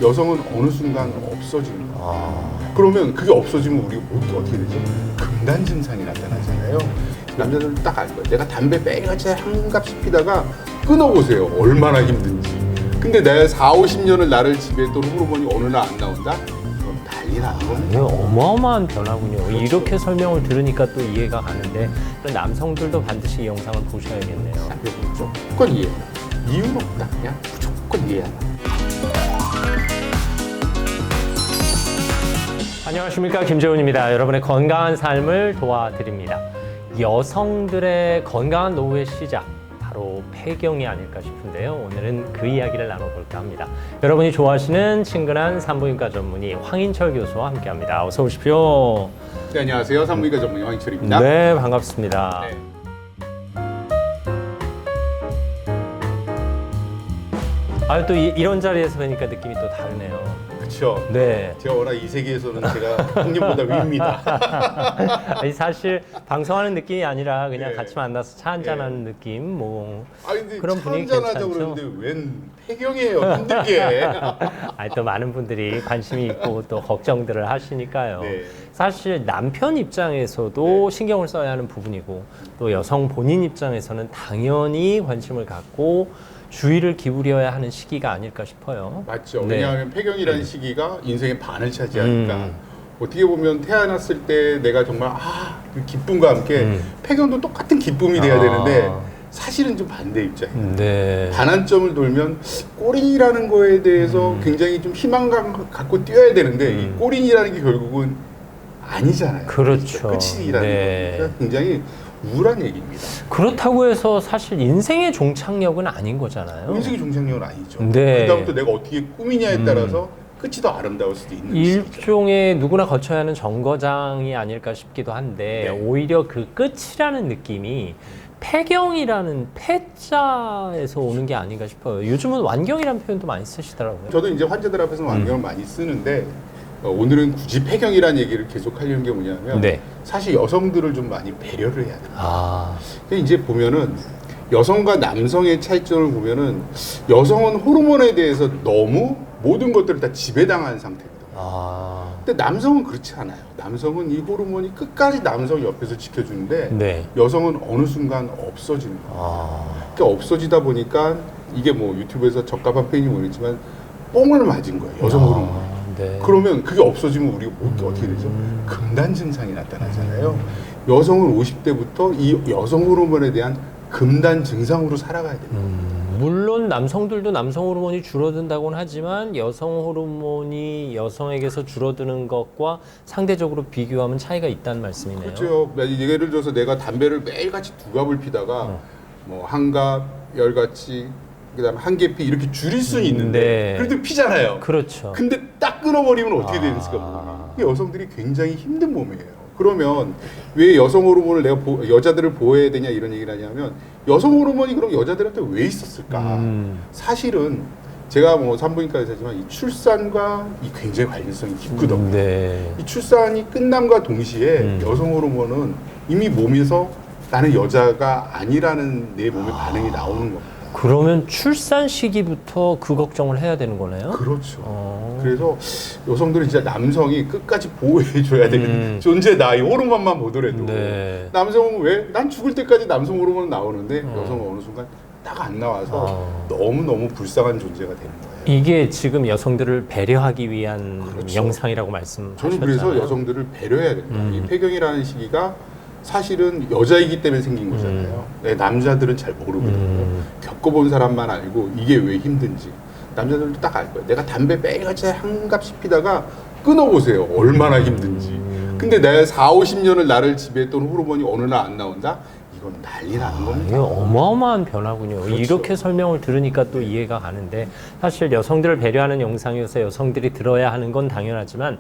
여성은 어느 순간 없어지는 거야. 그러면 그게 없어지면 우리가 어떻게 되죠? 금단 증상이 나타나잖아요. 남자들 딱 알 거예요. 내가 담배 매일같이 한갑씩 피다가 끊어보세요. 얼마나 힘든지. 근데 내가 4, 50년을 나를 지배했던 호르몬이 어느 날 안 나온다? 그럼 난리 나는 겁니다. 이거 어마어마한 변화군요. 이렇게 설명을 들으니까 또 이해가 가는데 또 남성들도 반드시 이 영상을 보셔야겠네요. 무조건 이해해. 이유는 없다. 그냥 무조건 이해한다. 안녕하십니까, 김재훈입니다. 여러분의 건강한 삶을 도와드립니다. 여성들의 건강한 노후의 시작, 바로 폐경이 아닐까 싶은데요. 오늘은 그 이야기를 나눠볼까 합니다. 여러분이 좋아하시는 친근한 산부인과 전문의 황인철 교수와 함께합니다. 어서 오십시오. 네, 안녕하세요. 산부인과 전문의 황인철입니다. 네, 반갑습니다. 네. 또 이런 자리에서 뵈니까 느낌이 또 다르네요. 그렇죠. 네. 제가 워낙 이 세계에서는 제가 형님보다 위입니다. 아니, 사실 방송하는 느낌이 아니라 그냥 네. 같이 만나서 차 한잔하는 느낌, 뭐 근데 그런 분위기 한잔하자고 괜찮죠? 그러는데 웬 폐경이에요, 힘들게. 아니, 또 많은 분들이 관심이 있고 또 걱정들을 하시니까요. 네. 사실 남편 입장에서도 신경을 써야 하는 부분이고 또 여성 본인 입장에서는 당연히 관심을 갖고 주의를 기울여야 하는 시기가 아닐까 싶어요. 맞죠. 네. 왜냐하면 폐경이라는 시기가 인생의 반을 차지하니까 어떻게 보면 태어났을 때 내가 정말 그 기쁨과 함께 폐경도 똑같은 기쁨이 돼야 되는데 사실은 좀 반대 입장이에요. 네. 반환점을 돌면 꼬린이라는 거에 대해서 굉장히 좀 희망감 갖고 뛰어야 되는데 이 꼬린이라는 게 결국은 아니잖아요. 그렇죠. 끝이라는 네. 거니까 굉장히 우울한 얘기입니다. 그렇다고 해서 사실 인생의 종착역은 아닌 거잖아요. 인생의 종착역은 아니죠. 네. 그다음부터 내가 어떻게 꾸미냐에 따라서 끝이 더 아름다울 수도 있는 시기죠. 일종의 누구나 거쳐야 하는 정거장이 아닐까 싶기도 한데 네. 오히려 그 끝이라는 느낌이 폐경이라는 폐자에서 오는 게 아닌가 싶어요. 요즘은 완경이라는 표현도 많이 쓰시더라고요. 저도 이제 환자들 앞에서 완경을 많이 쓰는데 오늘은 굳이 폐경이라는 얘기를 계속 하려는 게 뭐냐면 네. 사실 여성들을 좀 많이 배려를 해야 돼요. 근데 이제 보면은 여성과 남성의 차이점을 보면은 여성은 호르몬에 대해서 너무 모든 것들을 다 지배당한 상태입니다. 근데 남성은 그렇지 않아요. 남성은 이 호르몬이 끝까지 남성 옆에서 지켜주는데 네. 여성은 어느 순간 없어지는 거예요. 그러니까 없어지다 보니까 이게 뭐 유튜브에서 적합한 표현이 모르겠지만 뽕을 맞은 거예요. 여성 호르몬. 네. 그러면 그게 없어지면 우리가 어떻게 되죠? 금단 증상이 나타나잖아요. 여성은 50대부터 이 여성 호르몬에 대한 금단 증상으로 살아가야 됩니다. 물론 남성들도 남성 호르몬이 줄어든다고는 하지만 여성 호르몬이 여성에게서 줄어드는 것과 상대적으로 비교하면 차이가 있다는 말씀이네요. 그렇죠. 예를 들어서 내가 담배를 매일같이 두 갑을 피다가 뭐 한 갑, 열 갑씩 그다음에 한 개 피 이렇게 줄일 수는 있는데 네. 그래도 피잖아요. 그렇죠. 근데 딱 끊어버리면 어떻게 되는지가 모르겠어요. 여성들이 굉장히 힘든 몸이에요. 그러면 왜 여성 호르몬을 내가 여자들을 보호해야 되냐 이런 얘기를 하냐면 여성 호르몬이 그럼 여자들한테 왜 있었을까? 사실은 제가 뭐 산부인과 의사지만 이 출산과 이 굉장히 관련성이 깊거든요. 네. 이 출산이 끝남과 동시에 여성 호르몬은 이미 몸에서 나는 여자가 아니라는 내 몸의 반응이 나오는 겁니다. 그러면 출산 시기부터 그 걱정을 해야 되는 거네요? 그렇죠. 그래서 여성들은 진짜 남성이 끝까지 보호해줘야 되는 존재다. 이 호르몬만 보더라도. 네. 남성은 왜? 난 죽을 때까지 남성 호르몬은 나오는데 여성은 어느 순간 딱 안 나와서 너무너무 불쌍한 존재가 되는 거예요. 이게 지금 여성들을 배려하기 위한 그렇죠. 영상이라고 말씀하셨잖아요. 저는 그래서 여성들을 배려해야 된다. 이 폐경이라는 시기가 사실은 여자이기 때문에 생긴 거잖아요. 남자들은 잘 모르거든요. 겪어본 사람만 알고 이게 왜 힘든지. 남자들도 딱 알 거예요. 내가 담배 매일같이 한갑씩 피다가 끊어보세요. 얼마나 힘든지. 근데 내가 4, 50년을 나를 지배했던 호르몬이 어느 날 안 나온다? 이건 난리 나는 겁니다. 이게 어마어마한 변화군요. 그렇죠. 이렇게 설명을 들으니까 또 이해가 가는데 사실 여성들을 배려하는 영상이어서 여성들이 들어야 하는 건 당연하지만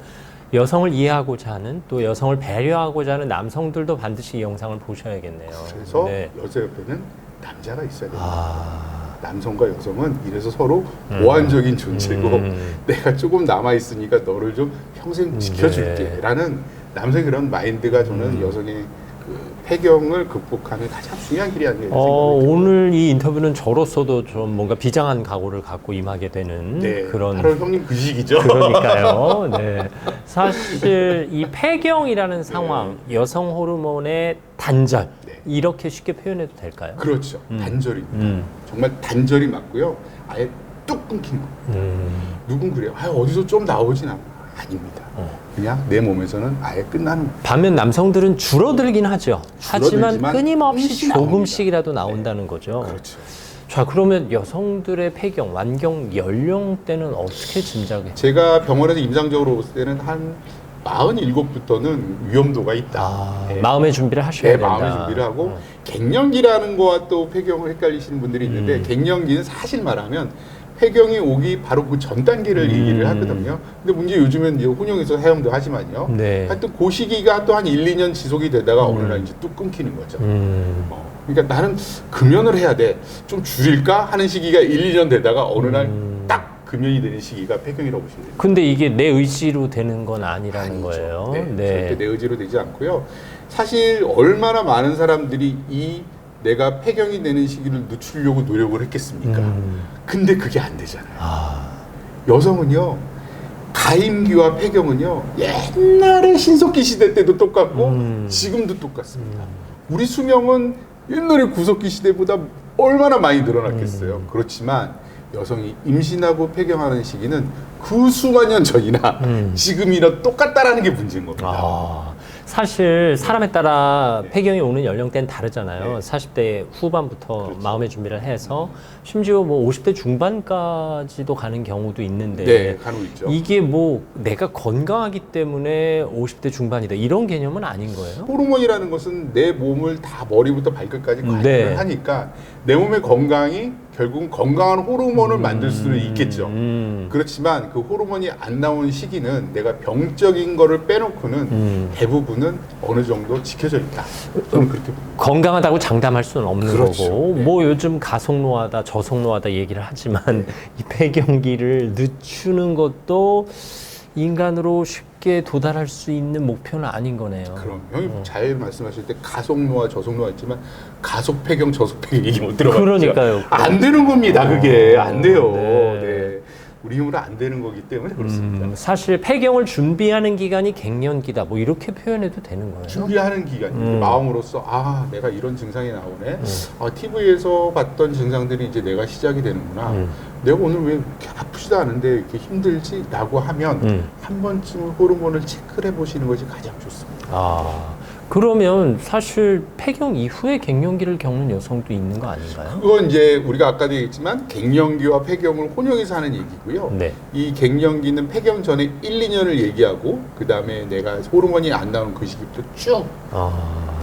여성을 이해하고자 하는 또 여성을 배려하고자 하는 남성들도 반드시 이 영상을 보셔야겠네요. 그래서 네. 여자 옆에는 남자가 있어야 됩니다. 남성과 여성은 이래서 서로 보완적인 존재고 내가 조금 남아있으니까 너를 좀 평생 지켜줄게 라는 남성의 그런 마인드가 저는 여성의 그 폐경을 극복하는 가장 중요한 길이 아니겠습니까? 생각이 오늘 이 인터뷰는 저로서도 좀 뭔가 비장한 각오를 갖고 임하게 되는 네, 그런. 바로 형님 그 시기죠. 그러니까요. 네. 사실 이 폐경이라는 상황, 여성 호르몬의 단절, 네. 이렇게 쉽게 표현해도 될까요? 그렇죠. 단절입니다. 정말 단절이 맞고요. 아예 뚝 끊긴 거. 누군 그래요. 어디서 좀 나오진 않아. 아닙니다. 그냥 내 몸에서는 아예 끝나는 거예요. 반면 남성들은 줄어들긴 하죠. 하지만 줄어들지만 끊임없이 끊임없이 조금씩이라도 나온다는 거죠. 그렇죠. 자, 그러면 여성들의 폐경, 완경 연령대는 어떻게 짐작해? 제가 병원에서 임상적으로 봤을 때는 한 47부터는 위험도가 있다. 네. 마음의 준비를 하셔야 네, 된다. 마음의 준비를 하고 갱년기라는 거와 또 폐경을 헷갈리시는 분들이 있는데 갱년기는 사실 말하면 폐경이 오기 바로 그 전 단계를 얘기를 하거든요. 근데 문제 요즘은 이제 혼용해서 사용도 하지만요. 네. 하여튼 그 시기가 또 한 1, 2년 지속이 되다가 어느 날 이제 뚝 끊기는 거죠. 그러니까 나는 금연을 해야 돼. 좀 줄일까 하는 시기가 1, 2년 되다가 어느 날 딱 금연이 되는 시기가 폐경이라고 보시면 됩니다. 근데 이게 내 의지로 되는 건 아니라는 아니죠. 거예요. 절대 내 의지로 되지 않고요. 사실 얼마나 많은 사람들이 이 내가 폐경이 되는 시기를 늦추려고 노력을 했겠습니까? 근데 그게 안 되잖아요. 여성은요, 가임기와 폐경은요, 옛날에 신석기 시대 때도 똑같고 지금도 똑같습니다. 우리 수명은 옛날에 구석기 시대보다 얼마나 많이 늘어났겠어요. 그렇지만 여성이 임신하고 폐경하는 시기는 그 수만 년 전이나 지금이나 똑같다라는 게 문제인 겁니다. 사실 사람에 따라 폐경이 오는 연령대는 다르잖아요. 네. 40대 후반부터 그렇죠. 마음의 준비를 해서 심지어 뭐 50대 중반까지도 가는 경우도 있는데 네, 간혹 있죠. 이게 뭐 내가 건강하기 때문에 50대 중반이다 이런 개념은 아닌 거예요? 호르몬이라는 것은 내 몸을 다 머리부터 발끝까지 관리를 네. 하니까 내 몸의 건강이 결국은 건강한 호르몬을 만들 수는 있겠죠. 그렇지만 그 호르몬이 안 나오는 시기는 내가 병적인 거를 빼놓고는 대부분은 어느 정도 지켜져 있다. 저는 그렇게 봅니다. 건강하다고 장담할 수는 없는 그렇죠. 거고 네. 뭐 요즘 가속노화다 저속노화다 얘기를 하지만 이 폐경기를 늦추는 것도 인간으로 쉽게 도달할 수 있는 목표는 아닌 거네요. 그럼 형이 잘 말씀하실 때 가속노화, 저속노화 있지만 가속 폐경, 저속 폐경 얘기 못 들어봤죠. 그러니까요. 안 되는 겁니다. 그게 안 돼요. 네. 네. 우리 힘으로 안 되는 거기 때문에 그렇습니다. 사실 폐경을 준비하는 기간이 갱년기다 뭐 이렇게 표현해도 되는 거예요. 준비하는 기간입니다. 마음으로서 내가 이런 증상이 나오네. TV에서 봤던 증상들이 이제 내가 시작이 되는구나. 내가 오늘 왜 이렇게 아프지도 않은데 이렇게 힘들지? 라고 하면 한 번쯤 호르몬을 체크를 해보시는 것이 가장 좋습니다. 그러면 사실 폐경 이후에 갱년기를 겪는 여성도 있는 거 아닌가요? 그건 이제 우리가 아까도 얘기했지만 갱년기와 폐경을 혼용해서 하는 얘기고요. 네. 이 갱년기는 폐경 전에 1, 2년을 얘기하고 그 다음에 내가 호르몬이 안 나오는 그 시기부터 쭉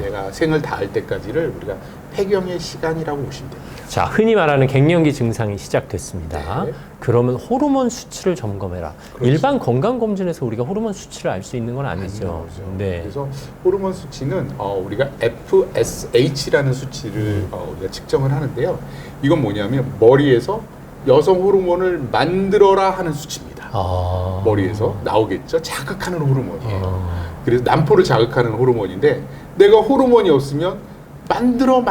내가 생을 다할 때까지를 우리가 폐경의 시간이라고 보시면 됩니다. 자, 흔히 말하는 갱년기 증상이 시작됐습니다. 네. 그러면 호르몬 수치를 점검해라. 그렇죠. 일반 건강검진에서 우리가 호르몬 수치를 알 수 있는 건 아니죠. 네. 그래서 호르몬 수치는 우리가 FSH라는 수치를 우리가 측정을 하는데요. 이건 뭐냐면 머리에서 여성 호르몬을 만들어라 하는 수치입니다. 머리에서 나오겠죠. 자극하는 호르몬이에요. 그래서 난포를 자극하는 호르몬인데 내가 호르몬이 없으면 만들어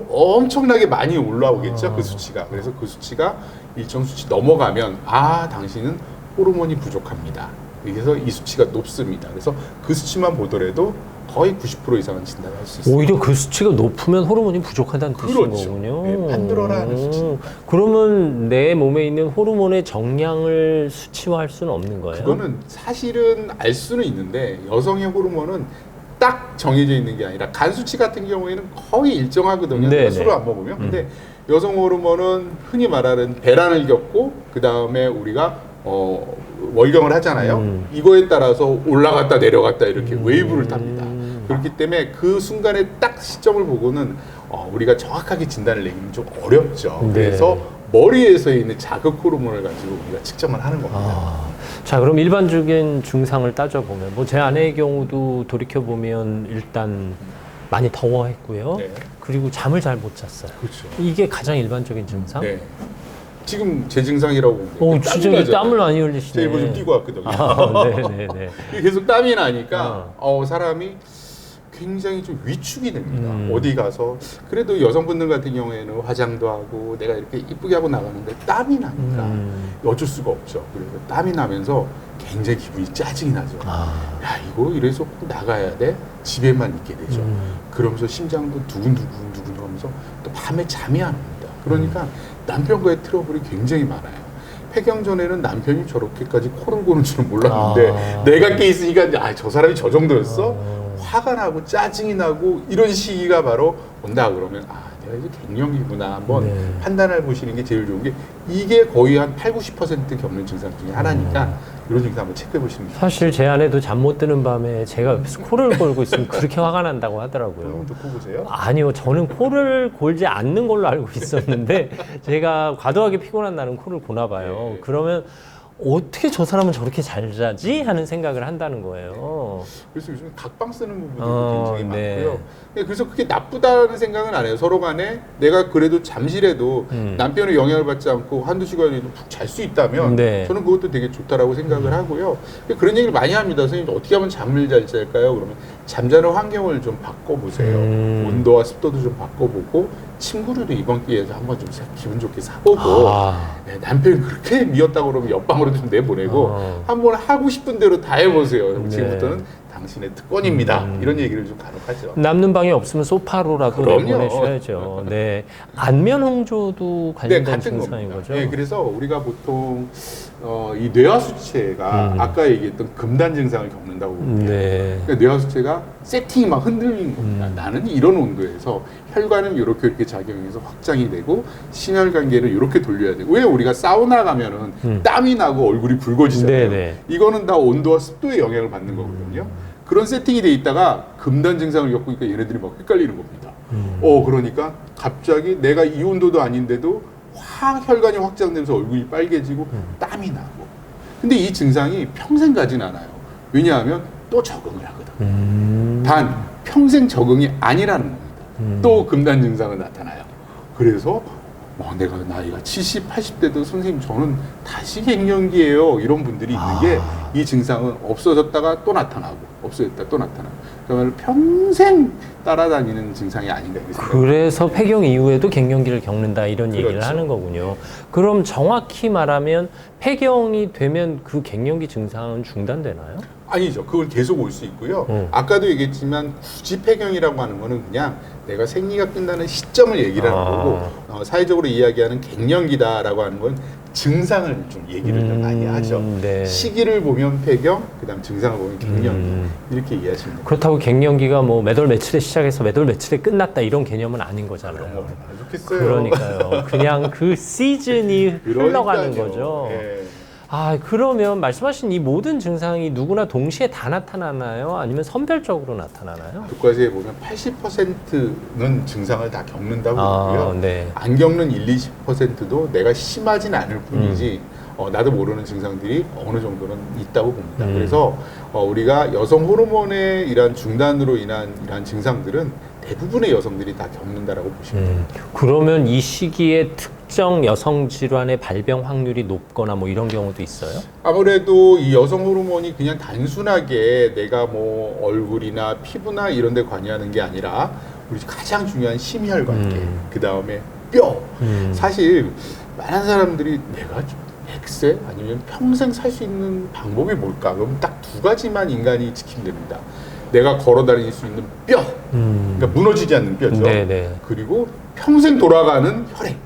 엄청나게 많이 올라오겠죠. 그 수치가. 그래서 그 수치가 일정 수치 넘어가면 당신은 호르몬이 부족합니다. 그래서 이 수치가 높습니다. 그래서 그 수치만 보더라도 거의 90% 이상은 진단을 할 수 있습니다. 오히려 그 수치가 높으면 호르몬이 부족하다는 뜻인 그렇죠. 거군요. 네, 만들어라 하는 수치입니다. 그러면 내 몸에 있는 호르몬의 정량을 수치화할 수는 없는 거예요? 그거는 사실은 알 수는 있는데 여성의 호르몬은 딱 정해져 있는 게 아니라 간 수치 같은 경우에는 거의 일정하거든요. 네네. 술을 안 먹으면. 근데 여성 호르몬은 흔히 말하는 배란을 겪고 그 다음에 우리가 월경을 하잖아요. 이거에 따라서 올라갔다 내려갔다 이렇게 웨이브를 탑니다. 그렇기 때문에 그 순간에 딱 시점을 보고는 우리가 정확하게 진단을 내기는 좀 어렵죠. 네. 그래서 머리에서 있는 자극 호르몬을 가지고 우리가 측정을 하는 겁니다. 자, 그럼 일반적인 증상을 따져보면 뭐 제 아내의 경우도 돌이켜보면 일단 많이 더워했고요. 네. 그리고 잠을 잘 못 잤어요. 그렇죠. 이게 가장 일반적인 증상? 네. 지금 제 증상이라고 보면 진짜 이게 땀을 많이 흘리시네. 제 이거 좀 뛰고 왔거든요. 네네네. 계속 땀이 나니까 사람이 굉장히 좀 위축이 됩니다. 어디 가서 그래도 여성분들 같은 경우에는 화장도 하고 내가 이렇게 이쁘게 하고 나가는데 땀이 나니까 어쩔 수가 없죠. 그래서 땀이 나면서 굉장히 기분이 짜증이 나죠. 야, 이거 이래서 꼭 나가야 돼? 집에만 있게 되죠. 그러면서 심장도 두근두근 하면서 또 밤에 잠이 안 옵니다. 그러니까 남편과의 트러블이 굉장히 많아요. 폐경 전에는 남편이 저렇게까지 코를 고는 줄은 몰랐는데 내가 깨 있으니까 저 사람이 저 정도였어? 화가 나고 짜증이 나고 이런 시기가 바로 온다 그러면 내가 이제 갱년기구나 한번 판단해 보시는 게 제일 좋은 게 이게 거의 한 80-90% 겪는 증상 중에 하나니까 이런 증상 한번 체크해 보시는 게 사실 제 아내도 잠 못 드는 밤에 제가 옆에서 코를 골고 있으면 그렇게 화가 난다고 하더라고요. 그럼 듣고 보세요. 아니요, 저는 코를 골지 않는 걸로 알고 있었는데 제가 과도하게 피곤한 날은 코를 고나 봐요. 네. 그러면 어떻게 저 사람은 저렇게 잘 자지? 하는 생각을 한다는 거예요. 그래서 요즘 각방 쓰는 부분도 굉장히 네. 많고요. 그래서 그게 나쁘다는 생각은 안 해요. 서로 간에 내가 그래도 잠시라도 남편의 영향을 받지 않고 한두 시간이라도 푹 잘 수 있다면 네. 저는 그것도 되게 좋다라고 생각을 하고요. 그런 얘기를 많이 합니다. 선생님 어떻게 하면 잠을 잘 잘까요? 그러면 잠자는 환경을 좀 바꿔보세요. 온도와 습도도 좀 바꿔보고 침구류도 이번 기회에서 한번 좀 기분 좋게 사보고 네, 남편이 그렇게 미웠다고 그러면 옆방으로도 좀 내보내고 한번 하고 싶은 대로 다 해보세요. 네. 지금부터는 당신의 특권입니다. 이런 얘기를 좀 간혹 하죠. 남는 방이 없으면 소파로라도 그럼요. 내보내셔야죠. 네. 안면 홍조도 관련된 같은 증상인 겁니다. 거죠? 네, 그래서 우리가 보통 이 뇌하수체가 아까 얘기했던 금단 증상을 겪는다고 봅니다. 네. 그러니까 뇌하수체가 세팅이 막 흔들리는 겁니다. 나는 이런 온도에서 혈관은 이렇게 작용해서 확장이 되고 심혈관계를 이렇게 돌려야 되고 왜 우리가 사우나 가면은 땀이 나고 얼굴이 붉어지잖아요. 네네. 이거는 다 온도와 습도의 영향을 받는 거거든요. 그런 세팅이 돼 있다가 금단 증상을 겪으니까 얘네들이 막 헷갈리는 겁니다. 그러니까 갑자기 내가 이 온도도 아닌데도 혈관이 확장되면서 얼굴이 빨개지고 땀이 나고. 근데 이 증상이 평생 가진 않아요. 왜냐하면 또 적응을 하거든. 단 평생 적응이 아니라는 겁니다. 또 금단 증상은 나타나요. 그래서 내가 나이가 70, 80대도 선생님 저는 다시 갱년기예요. 이런 분들이 있는 게 이 증상은 없어졌다가 또 나타나고 없어졌다 또 나타나고 그야말로 평생 따라다니는 증상이 아닌가 이렇게 생각합니다. 그래서 폐경 이후에도 갱년기를 겪는다 이런 얘기를 그렇죠. 하는 거군요. 그럼 정확히 말하면 폐경이 되면 그 갱년기 증상은 중단되나요? 아니죠. 그걸 계속 올 수 있고요. 아까도 얘기했지만 굳이 폐경이라고 하는 거는 그냥 내가 생리가 끝나는 시점을 얘기를 하는 거고 사회적으로 이야기하는 갱년기다라고 하는 건 증상을 좀 얘기를 좀 많이 하죠. 네. 시기를 보면 폐경, 그다음 증상을 보면 갱년기 이렇게 이해하시면 됩니다. 그렇다고 갱년기가 뭐 몇 월 며칠에 시작해서 몇 월 며칠에 끝났다 이런 개념은 아닌 거잖아요. 얼마나 좋겠어요. 그러니까요. 그냥 그 시즌이 흘러가는 그러니까요. 거죠. 예. 그러면 말씀하신 이 모든 증상이 누구나 동시에 다 나타나나요? 아니면 선별적으로 나타나나요? 교과서에 보면 80%는 증상을 다 겪는다고 그러고요. 네. 안 겪는 1-20%도 내가 심하진 않을 뿐이지 나도 모르는 증상들이 어느 정도는 있다고 봅니다. 그래서 우리가 여성 호르몬의 이러한 중단으로 인한 이러한 증상들은 대부분의 여성들이 다 겪는다라고 보시면 됩니다. 그러면 이 시기에 특정 여성 질환의 발병 확률이 높거나 뭐 이런 경우도 있어요? 아무래도 이 여성 호르몬이 그냥 단순하게 내가 뭐 얼굴이나 피부나 이런 데 관여하는 게 아니라 우리 가장 중요한 심혈관계, 그 다음에 뼈. 사실 많은 사람들이 내가 100세 아니면 평생 살 수 있는 방법이 뭘까? 그럼 딱 두 가지만 인간이 지키면 됩니다. 내가 걸어 다닐 수 있는 뼈, 그러니까 무너지지 않는 뼈죠. 네네. 그리고 평생 돌아가는 혈액.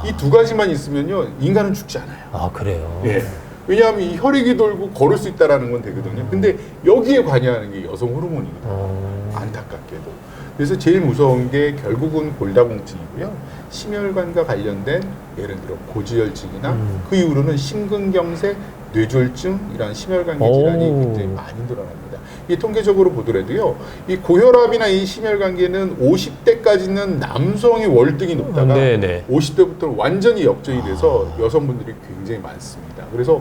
이 두 가지만 있으면요, 인간은 죽지 않아요. 그래요? 예. 왜냐하면 이 혈액이 돌고 걸을 수 있다라는 건 되거든요. 근데 여기에 관여하는 게 여성 호르몬이거든요. 안타깝게도. 그래서 제일 무서운 게 결국은 골다공증이고요. 심혈관과 관련된 예를 들어 고지혈증이나 그 이후로는 심근경색, 뇌졸중 이런 심혈관계 질환이 굉장히 많이 늘어납니다. 이 통계적으로 보더라도요, 이 고혈압이나 이 심혈관계는 50대까지는 남성이 월등히 높다가 50대부터는 완전히 역전이 돼서 여성분들이 굉장히 많습니다. 그래서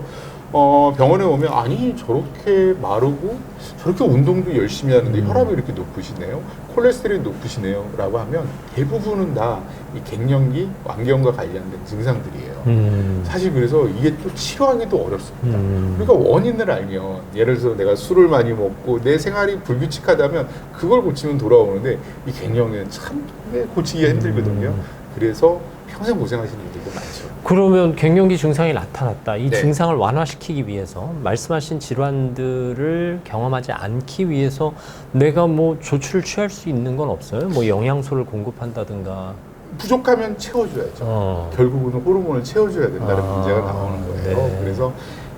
병원에 오면 아니 저렇게 마르고 저렇게 운동도 열심히 하는데 혈압이 이렇게 높으시네요, 콜레스테롤이 높으시네요 라고 하면 대부분은 다 이 갱년기 완경과 관련된 증상들이에요. 사실 그래서 이게 또 치료하기도 어렵습니다. 우리가 원인을 알면, 예를 들어서 내가 술을 많이 먹고 내 생활이 불규칙하다면 그걸 고치면 돌아오는데 이 갱년기는 참 고치기가 힘들거든요. 그래서 평생 고생하시는 분들도 많죠. 그러면 갱년기 증상이 나타났다. 이 네. 증상을 완화시키기 위해서 말씀하신 질환들을 경험하지 않기 위해서 내가 뭐 조치를 취할 수 있는 건 없어요? 뭐 영양소를 공급한다든가. 부족하면 채워줘야죠. 결국은 호르몬을 채워줘야 된다는 문제가 나오는 거예요. 네. 그래서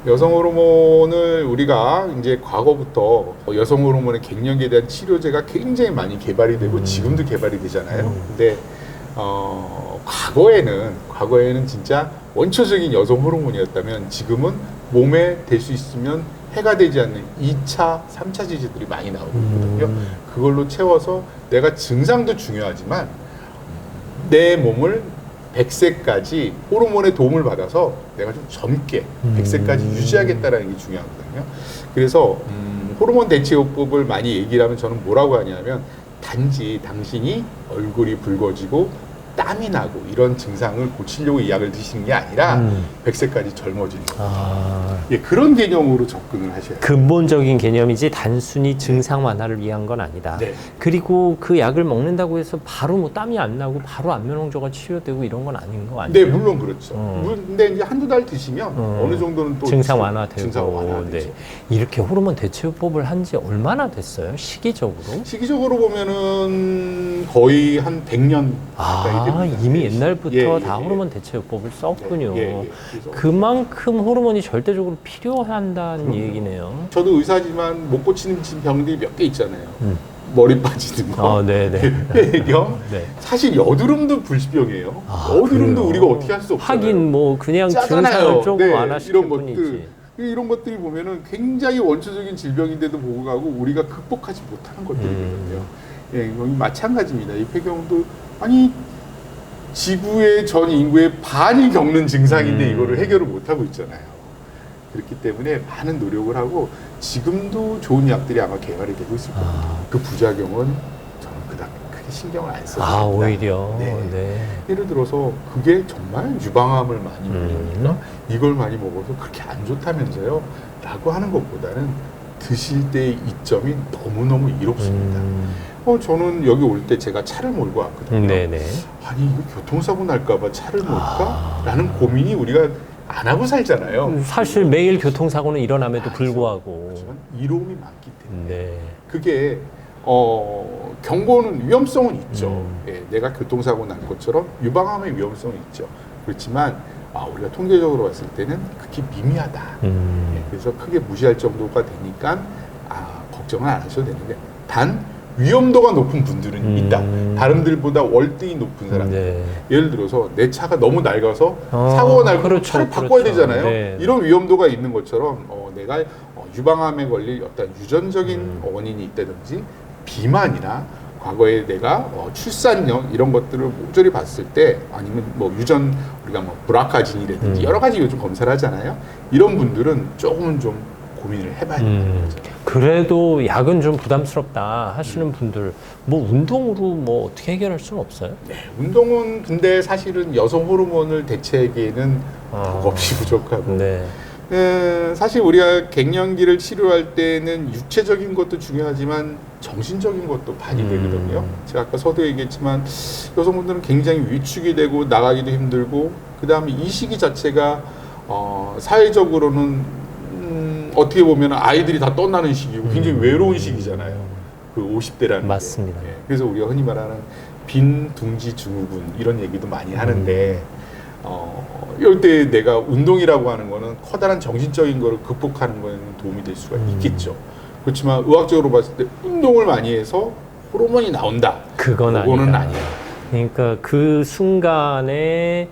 여성 호르몬을 우리가 이제 과거부터 여성 호르몬의 갱년기에 대한 치료제가 굉장히 많이 개발이 되고 지금도 개발이 되잖아요. 근데 과거에는 진짜 원초적인 여성 호르몬이었다면 지금은 몸에 될 수 있으면 해가 되지 않는 2차, 3차 지제들이 많이 나오고 있거든요. 그걸로 채워서 내가 증상도 중요하지만 내 몸을 100세까지 호르몬의 도움을 받아서 내가 좀 젊게 100세까지 유지하겠다라는 게 중요하거든요. 그래서 호르몬 대체요법을 많이 얘기를 하면 저는 뭐라고 하냐면 단지 당신이 얼굴이 붉어지고 땀이 나고 이런 증상을 고치려고 이 약을 드시는 게 아니라 100세까지 젊어지는 거예요. 예, 그런 개념으로 접근을 하셔야 돼요. 근본적인 개념이지 단순히 증상 완화를 위한 건 아니다. 네. 그리고 그 약을 먹는다고 해서 바로 뭐 땀이 안 나고 바로 안면홍조가 치료되고 이런 건 아닌 거 아니에요? 네, 물론 그렇죠. 근데 이제 한두 달 드시면 어느 정도는 또 증상 완화되고. 증상 완화되죠. 네. 이렇게 호르몬 대체요법을 한 지 얼마나 됐어요? 시기적으로? 시기적으로 보면은 거의 한 100년 가까이 됩니다. 이미 옛날부터 예, 다 예, 호르몬 대체요법을 썼군요. 그래서 그만큼 호르몬이 절대적으로 필요한다는 얘기네요. 저도 의사지만 못 고치는 병들이 몇 개 있잖아요. 머리 빠지는 거, 네네. 폐경. 네. 사실 여드름도 불치병이에요. 여드름도 그래요? 우리가 어떻게 할 수 없잖아요. 하긴 뭐 그냥 짜잖아요. 증상을 조금 네, 완화시킬 이런 뿐이지. 것들. 이런 것들이 보면은 굉장히 원초적인 질병인데도 불구하고 우리가 극복하지 못하는 것들이거든요. 예, 여기 마찬가지입니다. 이 폐경도 아니 지구의 전 인구의 반이 겪는 증상인데 이거를 해결을 못 하고 있잖아요. 그렇기 때문에 많은 노력을 하고 지금도 좋은 약들이 아마 개발이 되고 있을 겁니다. 그 부작용은 저는 그닥 크게 신경을 안 써요. 오히려. 네. 네. 예를 들어서 그게 정말 유방암을 많이 먹으니까 이걸 많이 먹어서 그렇게 안 좋다면서요? 라고 하는 것보다는 드실 때의 이점이 너무너무 이롭습니다. 저는 여기 올 때 제가 차를 몰고 왔거든요. 네네. 아니 이거 교통사고 날까봐 차를 몰까? 라는 고민이 우리가 안 하고 살잖아요. 사실 매일 교통사고는 일어남에도 맞아. 불구하고. 하지만 이로움이 많기 때문에 네. 그게 경고는 위험성은 있죠. 예, 내가 교통사고 난 것처럼 유방암의 위험성은 있죠. 그렇지만 우리가 통계적으로 봤을 때는 극히 미미하다. 예, 그래서 크게 무시할 정도가 되니까 걱정은 안 하셔도 되는데 단 위험도가 높은 분들은 있다. 다른들보다 월등히 높은 사람. 네. 예를 들어서 내 차가 너무 낡아서 사고가 날고 그렇죠, 차를 바꿔야 그렇죠. 되잖아요. 네. 이런 위험도가 있는 것처럼 내가 유방암에 걸릴 어떤 유전적인 원인이 있다든지 비만이나 과거에 내가 출산력 이런 것들을 모조리 봤을 때 아니면 뭐 유전 우리가 뭐 브라카진이라든지 여러 가지 요즘 검사를 하잖아요. 이런 분들은 조금은 좀 고민을 해봐야 된다는 거죠. 그래도 약은 좀 부담스럽다 하시는 분들 뭐 운동으로 뭐 어떻게 해결할 수는 없어요? 네, 운동은 근데 사실은 여성 호르몬을 대체하기에는 없이 부족하고 네. 사실 우리가 갱년기를 치료할 때는 육체적인 것도 중요하지만 정신적인 것도 발휘되거든요. 제가 아까 서두에 얘기했지만 여성분들은 굉장히 위축이 되고 나가기도 힘들고 그 다음에 이 시기 자체가 사회적으로는 어떻게 보면 아이들이 다 떠나는 시기고 굉장히 외로운 시기잖아요. 그 50대라는 맞습니다. 게. 그래서 우리가 흔히 말하는 빈둥지 증후군 이런 얘기도 많이 하는데 이럴 때 내가 운동이라고 하는 거는 커다란 정신적인 거를 극복하는 거에는 도움이 될 수가 있겠죠. 그렇지만 의학적으로 봤을 때 운동을 많이 해서 호르몬이 나온다. 그거는 아니야. 그러니까 그 순간에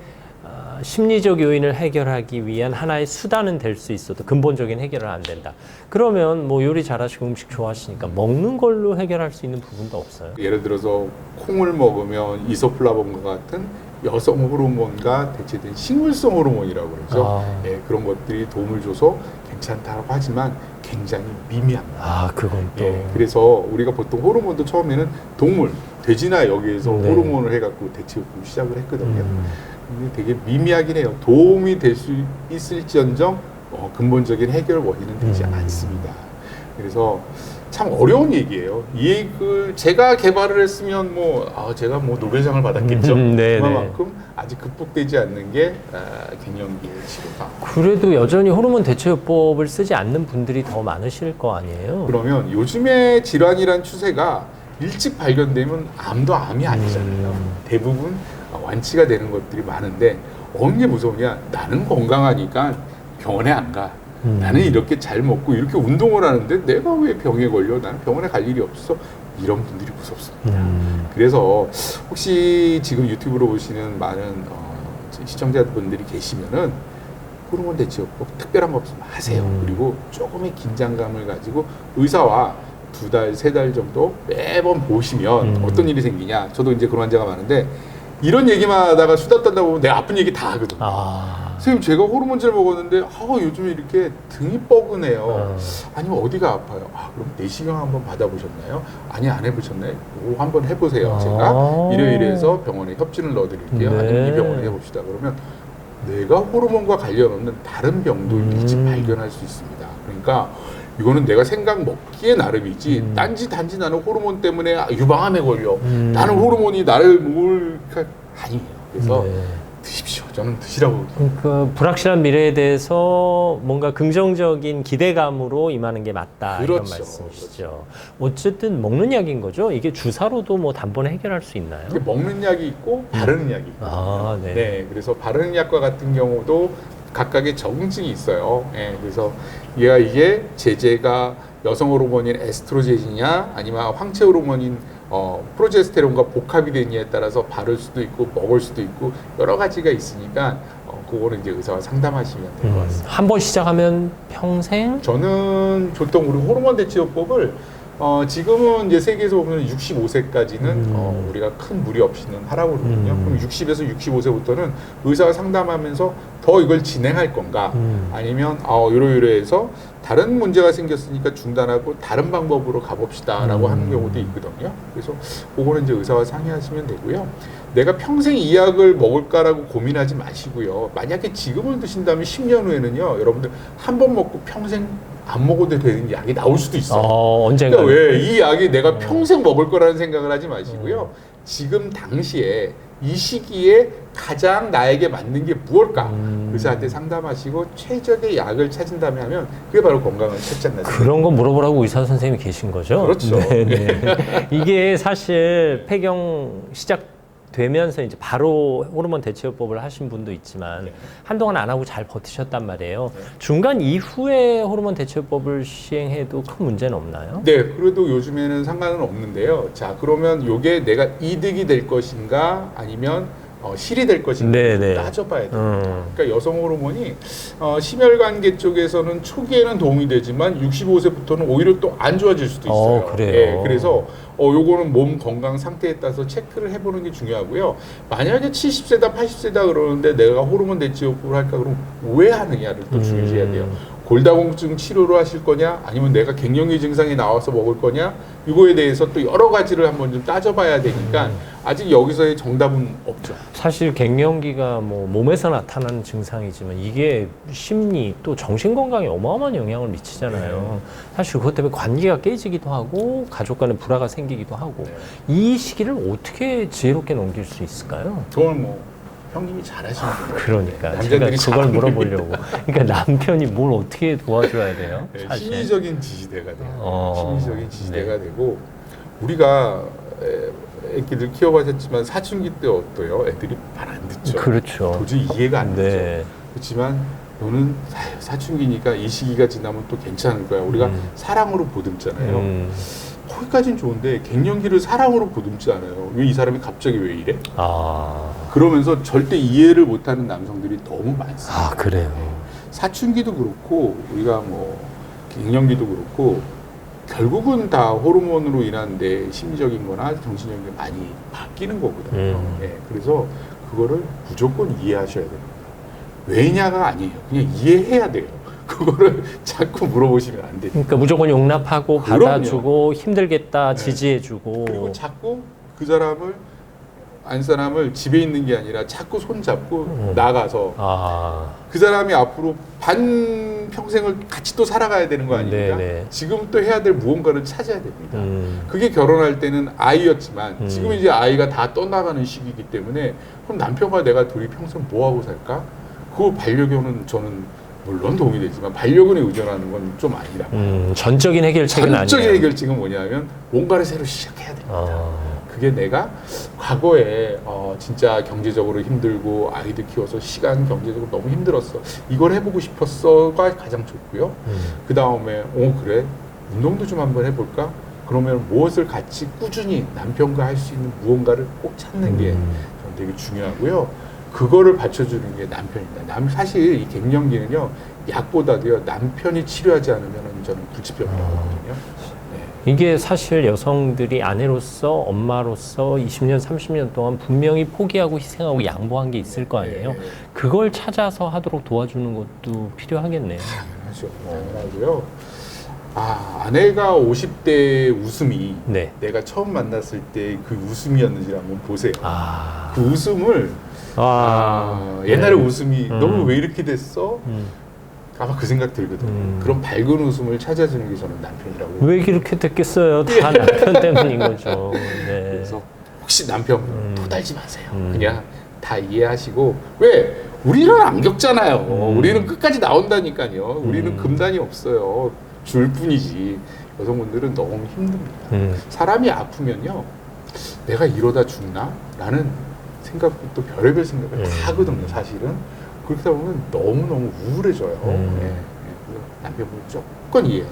심리적 요인을 해결하기 위한 하나의 수단은 될 수 있어도 근본적인 해결은 안 된다. 그러면 뭐 요리 잘하시고 음식 좋아하시니까 먹는 걸로 해결할 수 있는 부분도 없어요. 예를 들어서 콩을 먹으면 이소플라본과 같은 여성 호르몬과 대체된 식물성 호르몬이라고 그러죠. 아. 예, 그런 것들이 도움을 줘서 괜찮다고 하지만 굉장히 미미합니다. 아, 그건 또. 예, 그래서 우리가 보통 호르몬도 처음에는 동물, 돼지나 여기에서 네. 호르몬을 해갖고 대체요법 시작을 했거든요. 근데 되게 미미하긴 해요. 도움이 될 수 있을지언정 근본적인 해결 원인은 되지 않습니다. 그래서 참 어려운 얘기예요. 이 얘기를 제가 개발을 했으면 제가 노벨상을 받았겠죠. 네, 그만큼 아직 극복되지 않는 게 갱년기의 치료가. 그래도 여전히 호르몬 대체요법을 쓰지 않는 분들이 더 많으실 거 아니에요? 그러면 요즘의 질환이란 추세가 일찍 발견되면 암도 암이 아니잖아요. 대부분 완치가 되는 것들이 많은데 어느 게 무서우냐? 나는 건강하니까 병원에 안 가. 나는 이렇게 잘 먹고 이렇게 운동을 하는데 내가 왜 병에 걸려? 나는 병원에 갈 일이 없어. 이런 분들이 무섭습니다. 그래서 혹시 지금 유튜브로 보시는 많은 시청자분들이 계시면은 호르몬 대체요법 특별한 거 없으면 하세요. 그리고 조금의 긴장감을 가지고 의사와 2달, 3달 정도 매번 보시면 어떤 일이 생기냐. 저도 이제 그런 환자가 많은데 이런 얘기만 하다가 수다 떨다 보면 내가 아픈 얘기 다 하거든요. 선생님 제가 호르몬제를 먹었는데 요즘에 이렇게 등이 뻐근해요. 아니면 어디가 아파요? 그럼 내시경 한번 받아보셨나요? 아니 안 해보셨나요? 한번 해보세요. 제가 이래서 병원에 협진을 넣어드릴게요. 네. 아니면 이 병원에 해봅시다. 그러면 내가 호르몬과 관련 없는 다른 병도 일찍 발견할 수 있습니다. 그러니까 이거는 내가 생각 먹기에 나름이지 단지 나는 호르몬 때문에 유방암에 걸려. 나는 호르몬이 나를 아니에요. 그래서 드십시오. 저는 드시라고. 그 불확실한 미래에 대해서 뭔가 긍정적인 기대감으로 임하는 게 맞다. 이런 그렇죠. 말씀이시죠. 어쨌든 먹는 약인 거죠. 이게 주사로도 단번에 해결할 수 있나요? 이게 먹는 약이 있고 바르는 약이 있고. 네. 네. 그래서 바르는 약과 같은 경우도 각각의 적응증이 있어요. 네, 그래서 이게 제제가 여성 호르몬인 에스트로겐이냐 아니면 황체 호르몬인 프로제스테론과 복합이 되느냐에 따라서 바를 수도 있고 먹을 수도 있고 여러 가지가 있으니까 그거는 이제 의사와 상담하시면 될 것 같습니다. 한 번 시작하면 평생? 저는 보통 우리 호르몬 대체요법을 지금은 이제 세계에서 보면 65세까지는 우리가 큰 무리 없이는 하라고 그러거든요. 그럼 60에서 65세부터는 의사와 상담하면서 더 이걸 진행할 건가 아니면 이러이러해서 다른 문제가 생겼으니까 중단하고 다른 방법으로 가봅시다라고 하는 경우도 있거든요. 그래서 그거는 이제 의사와 상의하시면 되고요. 내가 평생 이 약을 먹을까라고 고민하지 마시고요. 만약에 지금을 드신다면 10년 후에는요, 여러분들 한 번 먹고 평생 안 먹어도 되는 약이 나올 수도 있어요. 언젠가. 그러니까 왜 이 약이 내가 평생 먹을 거라는 생각을 하지 마시고요. 지금 당시에 이 시기에 가장 나에게 맞는 게 무엇일까? 의사한테 상담하시고 최적의 약을 찾은다면 하면 그게 바로 건강을 찾지 않나. 그런 거 물어보라고 의사 선생님이 계신 거죠? 그렇죠. 네. 이게 사실 폐경 시작되면서 이제 바로 호르몬 대체요법을 하신 분도 있지만 한동안 안 하고 잘 버티셨단 말이에요. 중간 이후에 호르몬 대체요법을 시행해도 큰 문제는 없나요? 네, 그래도 요즘에는 상관은 없는데요. 자, 그러면 이게 내가 이득이 될 것인가 아니면 실이 될 것인가 따져봐야 돼요. 그러니까 여성 호르몬이 심혈관계 쪽에서는 초기에는 도움이 되지만 65세부터는 오히려 또 안 좋아질 수도 있어요. 그래요? 네, 그래서 요거는 몸 건강 상태에 따라서 체크를 해보는 게 중요하고요. 만약에 70세다 80세다 그러는데 내가 호르몬 대체요법을 할까 그럼 왜 하느냐를 또 중요시해야 돼요. 골다공증 치료를 하실 거냐 아니면 내가 갱년기 증상이 나와서 먹을 거냐 이거에 대해서 또 여러 가지를 한번 좀 따져봐야 되니까 아직 여기서의 정답은 없죠. 사실 갱년기가 몸에서 나타나는 증상이지만 이게 심리 또 정신 건강에 어마어마한 영향을 미치잖아요. 사실 그것 때문에 관계가 깨지기도 하고 가족 간에 불화가 생기기도 하고 이 시기를 어떻게 지혜롭게 넘길 수 있을까요? 그건 형님이 잘하시는 거예요. 그러니까 제가 그걸 물어보려고. 그러니까 남편이 뭘 어떻게 도와줘야 돼요? 사실. 심리적인 지지대가 돼요. 심리적인 지지대가 되고 우리가 애기들 키워보셨지만 사춘기 때 어때요? 애들이 말 안 듣죠. 그렇죠. 도저히 이해가 안 되죠. 그렇지만 너는 사춘기니까 이 시기가 지나면 또 괜찮을 거야. 우리가 사랑으로 보듬잖아요. 거기까지는 좋은데 갱년기를 사랑으로 보듬지 않아요. 왜 이 사람이 갑자기 왜 이래? 그러면서 절대 이해를 못하는 남성들이 너무 많습니다. 그래요. 사춘기도 그렇고 우리가 갱년기도 그렇고 결국은 다 호르몬으로 인한 내 심리적인 거나 정신적인 게 많이 바뀌는 거거든요. 그래서 그거를 무조건 이해하셔야 됩니다. 왜냐가 아니에요. 그냥 이해해야 돼요. 그거를 자꾸 물어보시면 안 돼요. 그러니까 무조건 용납하고 그럼요. 받아주고 힘들겠다 네. 지지해주고. 그리고 자꾸 그 사람을 집에 있는 게 아니라 자꾸 손잡고 나가서 그 사람이 앞으로 반 평생을 같이 또 살아가야 되는 거 아닙니까? 네네. 지금 또 해야 될 무언가를 찾아야 됩니다. 그게 결혼할 때는 아이였지만 지금 이제 아이가 다 떠나가는 시기이기 때문에 그럼 남편과 내가 둘이 평생 뭐 하고 살까? 그 반려견은 저는 물론 도움이 되지만 반려견에 의존하는 건 좀 아니라고. 전적인 해결책은 아니에요. 전적인 해결책은 뭐냐면 뭔가를 새로 시작해야 됩니다. 그게 내가 과거에 진짜 경제적으로 힘들고 아이들 키워서 시간 경제적으로 너무 힘들었어. 이걸 해보고 싶었어가 가장 좋고요. 그 다음에 그래 운동도 좀 한번 해볼까? 그러면 무엇을 같이 꾸준히 남편과 할 수 있는 무언가를 꼭 찾는 게 저는 되게 중요하고요. 그거를 받쳐주는 게 남편입니다. 사실 이 갱년기는요 약보다도요 남편이 치료하지 않으면 저는 불치병이라고 하거든요. 이게 사실 여성들이 아내로서 엄마로서 20년, 30년 동안 분명히 포기하고 희생하고 양보한 게 있을 거 아니에요. 네. 그걸 찾아서 하도록 도와주는 것도 필요하겠네요. 당연하죠. 당연하고요. 아내가 50대 웃음이 네. 내가 처음 만났을 때 그 웃음이었는지 한번 보세요. 아, 그 웃음을 옛날에 웃음이 너무 왜 이렇게 됐어? 아마 그 생각 들거든요. 그런 밝은 웃음을 찾아주는 게 저는 남편이라고. 왜 이렇게 됐겠어요? 다 남편 때문인 거죠. 네. 그래서 혹시 남편 토달지 마세요. 그냥 다 이해하시고 왜 우리는 안 겪잖아요. 우리는 끝까지 나온다니까요. 우리는 금단이 없어요. 줄 뿐이지. 여성분들은 너무 힘듭니다. 사람이 아프면요, 내가 이러다 죽나? 라는 생각부터 별의별 생각을 다 하거든요. 사실은. 그렇다 보면 너무너무 우울해져요. 네. 그래서 남편분 무조건 이해해라.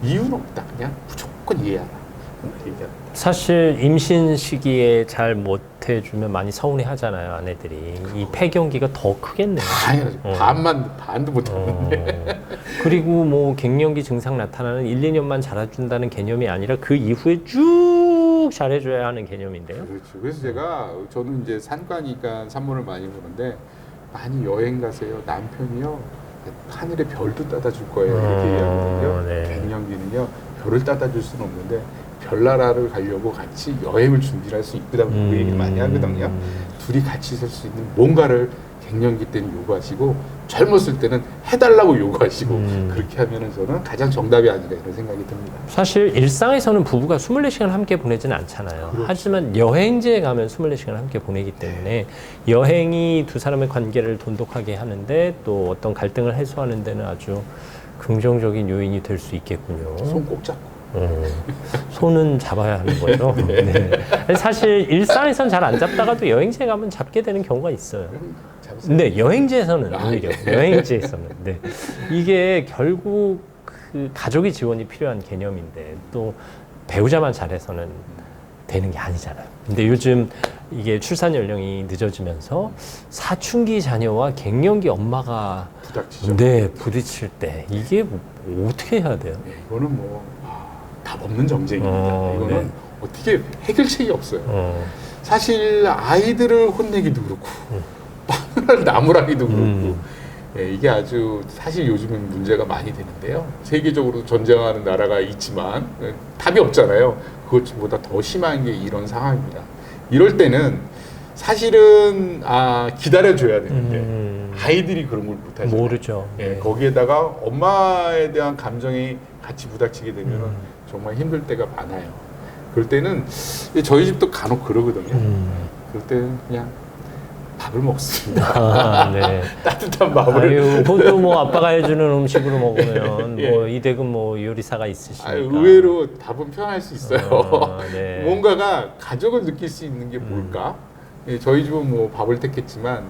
이유는 없다. 그냥 무조건 이해하라. 얘기합니다. 사실 임신 시기에 잘 못해주면 많이 서운해 하잖아요, 아내들이. 이 폐경기가 더 크겠네요. 당연하죠. 반도 못하는데. 그리고 뭐 갱년기 증상 나타나는 1, 2년만 잘해준다는 개념이 아니라 그 이후에 쭉 잘해줘야 하는 개념인데요. 그렇죠. 그래서 저는 이제 산과니까 산모를 많이 보는데 많이 여행 가세요. 남편이요. 하늘에 별도 따다 줄 거예요. 이렇게 얘기하거든요. 네. 갱년기는요. 별을 따다 줄 수는 없는데 별나라를 가려고 같이 여행을 준비할 수 있다고 그 얘기를 많이 하거든요. 둘이 같이 살 수 있는 뭔가를 갱년기 때는 요구하시고 젊었을 때는 해달라고 요구하시고 그렇게 하면은 저는 가장 정답이 아닌가 이런 생각이 듭니다. 사실 일상에서는 부부가 24시간 함께 보내지는 않잖아요. 그렇죠. 하지만 여행지에 가면 24시간 함께 보내기 때문에 여행이 두 사람의 관계를 돈독하게 하는데 또 어떤 갈등을 해소하는 데는 아주 긍정적인 요인이 될 수 있겠군요. 손 꼭 잡고. 손은 잡아야 하는 거죠. 네. 사실 일상에선 잘 안 잡다가도 여행지에 가면 잡게 되는 경우가 있어요. 잡으세요. 네, 여행지에서는 오히려 네. 여행지에서는 네. 이게 결국 그 가족의 지원이 필요한 개념인데 또 배우자만 잘해서는 되는 게 아니잖아요. 근데 요즘 이게 출산 연령이 늦어지면서 사춘기 자녀와 갱년기 엄마가 부닥치죠. 네, 부딪힐 때 이게 뭐 어떻게 해야 돼요? 네, 이거는 뭐 답 없는 정쟁입니다. 이거는 네. 어떻게 해결책이 없어요. 사실 아이들을 혼내기도 그렇고 빵을 나무라기도 그렇고 예, 이게 아주 사실 요즘은 문제가 많이 되는데요. 세계적으로 전쟁하는 나라가 있지만 답이 없잖아요. 그것보다 더 심한 게 이런 상황입니다. 이럴 때는 사실은 기다려줘야 되는데 아이들이 그런 걸 못하죠. 모르죠. 예, 네. 거기에다가 엄마에 대한 감정이 같이 부닥치게 되면 정말 힘들 때가 많아요. 그럴 때는 저희 집도 간혹 그러거든요. 그럴 때는 그냥 밥을 먹습니다. 네. 따뜻한 밥을. 아유, 그것도 뭐 아빠가 해주는 음식으로 먹으면 예. 뭐 이댁은 뭐 요리사가 있으시니까. 의외로 답은 편할 수 있어요. 네. 뭔가가 가족을 느낄 수 있는 게 뭘까? 예, 저희 집은 뭐 밥을 택했지만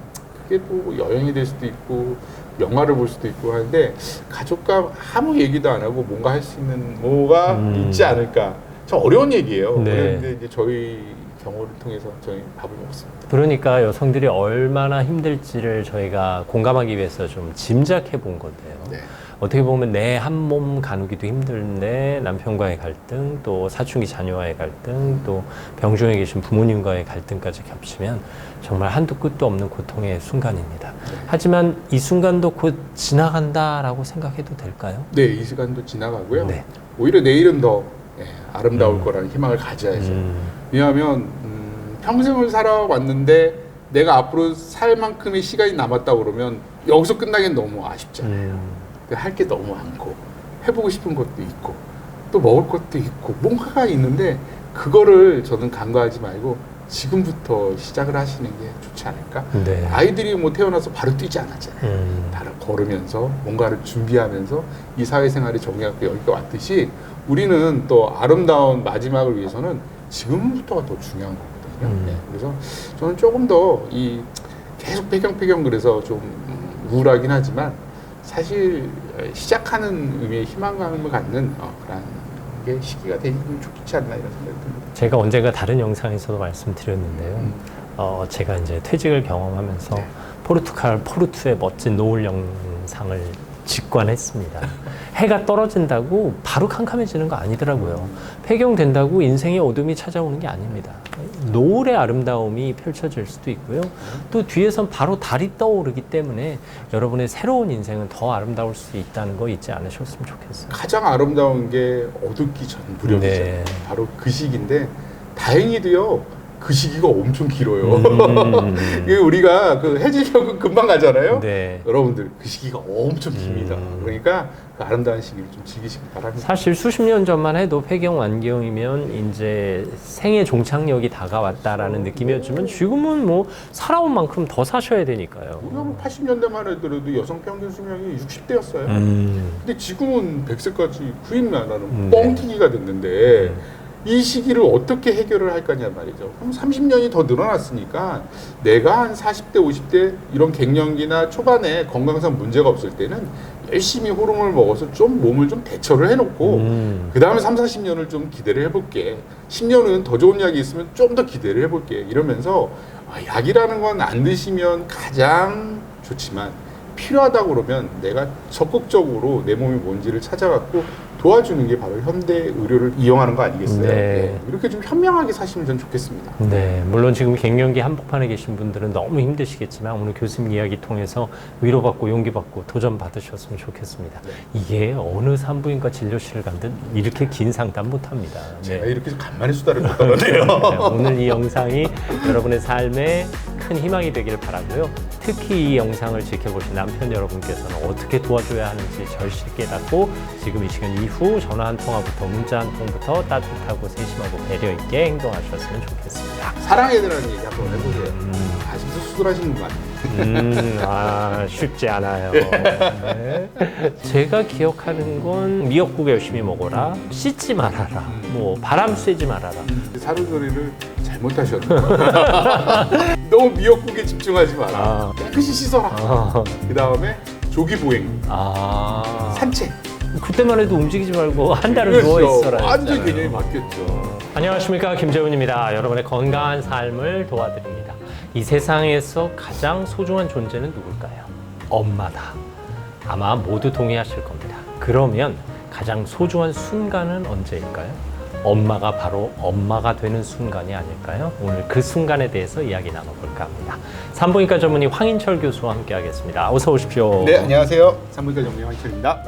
그게 또 여행이 될 수도 있고 영화를 볼 수도 있고 하는데 가족과 아무 얘기도 안 하고 뭔가 할 수 있는 뭐가 있지 않을까? 참 어려운 얘기예요. 네. 그런데 이제 저희 경우를 통해서 저희 밥을 먹습니다. 그러니까 여성들이 얼마나 힘들지를 저희가 공감하기 위해서 좀 짐작해 본 건데요. 네. 어떻게 보면 내 한 몸 가누기도 힘든데 남편과의 갈등, 또 사춘기 자녀와의 갈등, 또 병중에 계신 부모님과의 갈등까지 겹치면 정말 한도 끝도 없는 고통의 순간입니다. 하지만 이 순간도 곧 지나간다라고 생각해도 될까요? 네, 이 시간도 지나가고요. 네. 오히려 내일은 더 아름다울 거라는 희망을 가져야죠. 왜냐하면 평생을 살아왔는데 내가 앞으로 살 만큼의 시간이 남았다 그러면 여기서 끝나기엔 너무 아쉽잖아요. 할 게 너무 많고 해보고 싶은 것도 있고 또 먹을 것도 있고 뭔가가 있는데 그거를 저는 간과하지 말고 지금부터 시작을 하시는 게 좋지 않을까? 네. 아이들이 뭐 태어나서 바로 뛰지 않았잖아요. 바로 걸으면서 뭔가를 준비하면서 이 사회생활이 정해갖고 여기가 왔듯이 우리는 또 아름다운 마지막을 위해서는 지금부터가 더 중요한 거거든요. 네. 그래서 저는 조금 더 이 계속 폐경 그래서 좀 우울하긴 하지만 사실 시작하는 의미의 희망감을 갖는 그런 게 시기가 되면 좋지 않나 이런 생각이 듭니다. 제가 언젠가 다른 영상에서도 말씀드렸는데요. 제가 이제 퇴직을 경험하면서 네. 포르투갈 포르투의 멋진 노을 영상을 직관했습니다. 해가 떨어진다고 바로 캄캄해지는 거 아니더라고요. 폐경된다고 인생의 어둠이 찾아오는 게 아닙니다. 노을의 아름다움이 펼쳐질 수도 있고요. 또 뒤에선 바로 달이 떠오르기 때문에 여러분의 새로운 인생은 더 아름다울 수 있다는 거 잊지 않으셨으면 좋겠어요. 가장 아름다운 게 어둡기 전 무렵이잖아요. 네. 바로 그 시기인데 다행히도요. 그 시기가 엄청 길어요. 이게 우리가 그 해질녘은 금방 가잖아요. 네. 여러분들 그 시기가 엄청 깁니다. 그러니까 그 아름다운 시기를 좀 즐기시기 바랍니다. 사실 수십 년 전만 해도 폐경 완경이면 이제 생애 종착역이 다가왔다라는 느낌이었지만 지금은 뭐 살아온 만큼 더 사셔야 되니까요. 우리가 뭐 80년대만 해도 여성 평균 수명이 60대였어요. 근데 지금은 100세까지 구인만하는 뻥튀기가 됐는데 이 시기를 어떻게 해결을 할 거냐 말이죠. 그럼 30년이 더 늘어났으니까 내가 한 40대, 50대 이런 갱년기나 초반에 건강상 문제가 없을 때는 열심히 호르몬을 먹어서 좀 몸을 좀 대처를 해놓고 그 다음에 3, 40년을 좀 기대를 해볼게. 10년은 더 좋은 약이 있으면 좀 더 기대를 해볼게. 이러면서 약이라는 건 안 드시면 가장 좋지만 필요하다고 그러면 내가 적극적으로 내 몸이 뭔지를 찾아갖고 도와주는 게 바로 현대 의료를 이용하는 거 아니겠어요? 네. 네. 이렇게 좀 현명하게 사시면 전 좋겠습니다. 네, 물론 지금 갱년기 한복판에 계신 분들은 너무 힘드시겠지만 오늘 교수님 이야기 통해서 위로받고 용기받고 도전받으셨으면 좋겠습니다. 네. 이게 어느 산부인과 진료실을 간든 이렇게 긴 상담 못합니다. 제가 이렇게 간만에 수다를 줬다는데요. 네, 오늘 이 영상이 여러분의 삶에 큰 희망이 되기를 바라고요. 특히 이 영상을 지켜보신 남편 여러분께서는 어떻게 도와줘야 하는지 절실히 깨닫고 지금 이 시간 이후 전화 한 통화부터 문자 한 통부터 따뜻하고 세심하고 배려 있게 행동하셨으면 좋겠습니다. 사랑에 대한 얘기 한번 해보세요. 아직도 수술하시는 분 같아요. 쉽지 않아요. 네. 제가 기억하는 건 미역국 열심히 먹어라, 씻지 말아라, 뭐 바람 쐬지 말아라. 사료조리를 잘못하셨네. 너무 미역국에 집중하지 마라. 깨끗이 씻어라. 그 다음에 조기보행, 산책. 그때만 해도 움직이지 말고 한 달은 그렇죠. 누워있어라. 완전 개념이 바뀌었죠. 안녕하십니까, 김재훈입니다. 여러분의 건강한 삶을 도와드립니다. 이 세상에서 가장 소중한 존재는 누굴까요? 엄마다. 아마 모두 동의하실 겁니다. 그러면 가장 소중한 순간은 언제일까요? 엄마가 바로 엄마가 되는 순간이 아닐까요? 오늘 그 순간에 대해서 이야기 나눠볼까 합니다. 산부인과 전문의 황인철 교수와 함께하겠습니다. 어서 오십시오. 네, 안녕하세요. 산부인과 전문의 황인철입니다.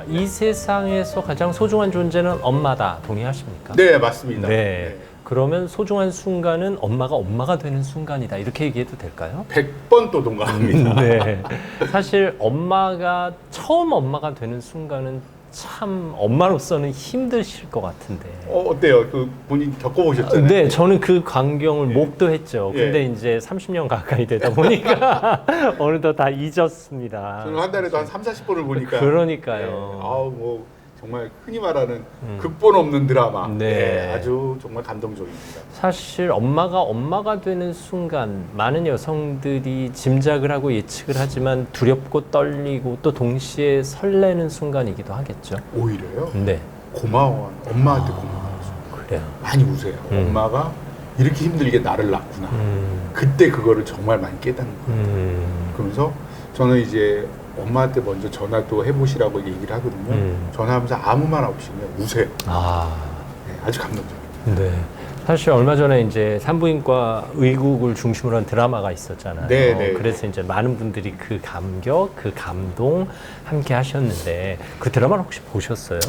이 세상에서 가장 소중한 존재는 엄마다. 동의하십니까? 네, 맞습니다. 네. 그러면 소중한 순간은 엄마가 되는 순간이다. 이렇게 얘기해도 될까요? 100번 또 동감합니다. 네. 사실 처음 엄마가 되는 순간은 참 엄마로서는 힘드실 것 같은데. 어때요? 그 본인 겪어보셨잖아요. 네, 저는 그 광경을 목도했죠. 예. 근데 이제 30년 가까이 되다 보니까 어느덧 다 잊었습니다. 저는 한 달에도 한 3, 40번을 보니까. 그러니까요. 아우 뭐 정말 흔히 말하는 극본 없는 드라마. 네. 아주 정말 감동적입니다. 사실 엄마가 되는 순간 많은 여성들이 짐작을 하고 예측을 하지만 두렵고 떨리고 또 동시에 설레는 순간이기도 하겠죠. 오히려요. 네. 고마워. 엄마한테 고마워. 그래요. 많이 우세요. 엄마가 이렇게 힘들게 나를 낳구나. 그때 그거를 정말 많이 깨닫는 거예요. 그러면서 저는 이제 엄마한테 먼저 전화도 해보시라고 얘기를 하거든요. 전화하면서 아무 말 없이면 우세요. 네, 아주 감동적이에요. 네. 사실 얼마 전에 이제 산부인과 의국을 중심으로 한 드라마가 있었잖아요. 네. 그래서 이제 많은 분들이 그 감격, 그 감동 함께 하셨는데 그 드라마를 혹시 보셨어요?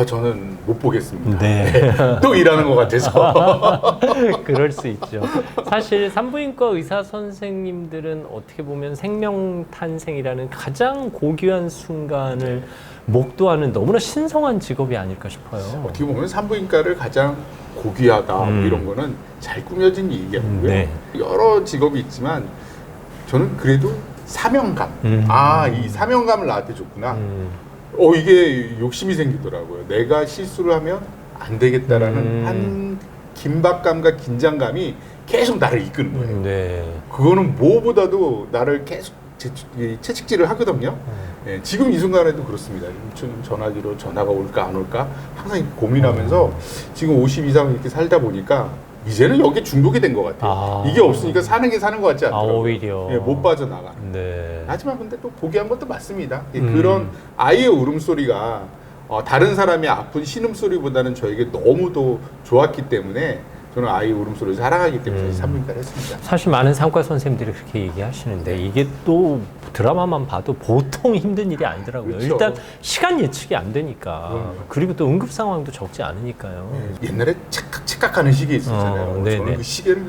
저는 못 보겠습니다. 네. 또 일하는 것 같아서. 그럴 수 있죠. 사실 산부인과 의사 선생님들은 어떻게 보면 생명 탄생이라는 가장 고귀한 순간을 목도하는 너무나 신성한 직업이 아닐까 싶어요. 어떻게 보면 산부인과를 가장 고귀하다 뭐 이런 거는 잘 꾸며진 얘기고요. 네. 여러 직업이 있지만 저는 그래도 사명감. 이 사명감을 나한테 줬구나. 이게 욕심이 생기더라고요. 내가 실수를 하면 안 되겠다라는 한 긴박감과 긴장감이 계속 나를 이끄는 거예요. 네. 그거는 무엇보다도 나를 계속 채찍질을 하거든요. 예, 지금 이 순간에도 그렇습니다. 좀 전화기로 전화가 올까 안 올까 항상 고민하면서 지금 50 이상 이렇게 살다 보니까 이제는 여기에 중독이 된 것 같아요. 이게 없으니까 사는 게 사는 것 같지 않더라고요. 오히려. 예, 못 빠져나가. 네. 하지만 근데 또 포기한 것도 맞습니다. 그런 아이의 울음소리가 다른 사람의 아픈 신음소리보다는 저에게 너무도 좋았기 때문에 저는 아이 울음소리를 사랑하기 때문에 산부인과를 했습니다. 사실 많은 산과 선생님들이 그렇게 얘기하시는데 이게 또 드라마만 봐도 보통 힘든 일이 아니더라고요. 그렇죠. 일단 시간 예측이 안 되니까 그리고 또 응급 상황도 적지 않으니까요. 옛날에 착각하는 시기에 있었잖아요. 네네. 저는 그 시계를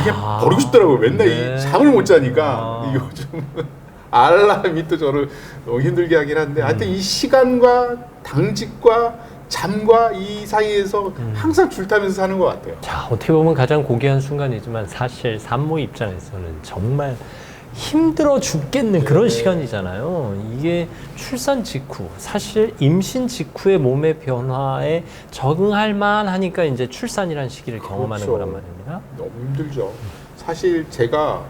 이게 버리고 싶더라고요. 맨날 네. 이 잠을 못 자니까 이거 좀 알람이 또 저를 너무 힘들게 하긴 한데 하여튼 이 시간과 당직과 잠과 이 사이에서 항상 줄타면서 사는 것 같아요. 자, 어떻게 보면 가장 고귀한 순간이지만 사실 산모 입장에서는 정말 힘들어 죽겠는 그런 시간이잖아요. 이게 출산 직후, 사실 임신 직후의 몸의 변화에 적응할 만하니까 이제 출산이라는 시기를 경험하는 그렇죠. 거란 말입니다. 너무 힘들죠. 사실 제가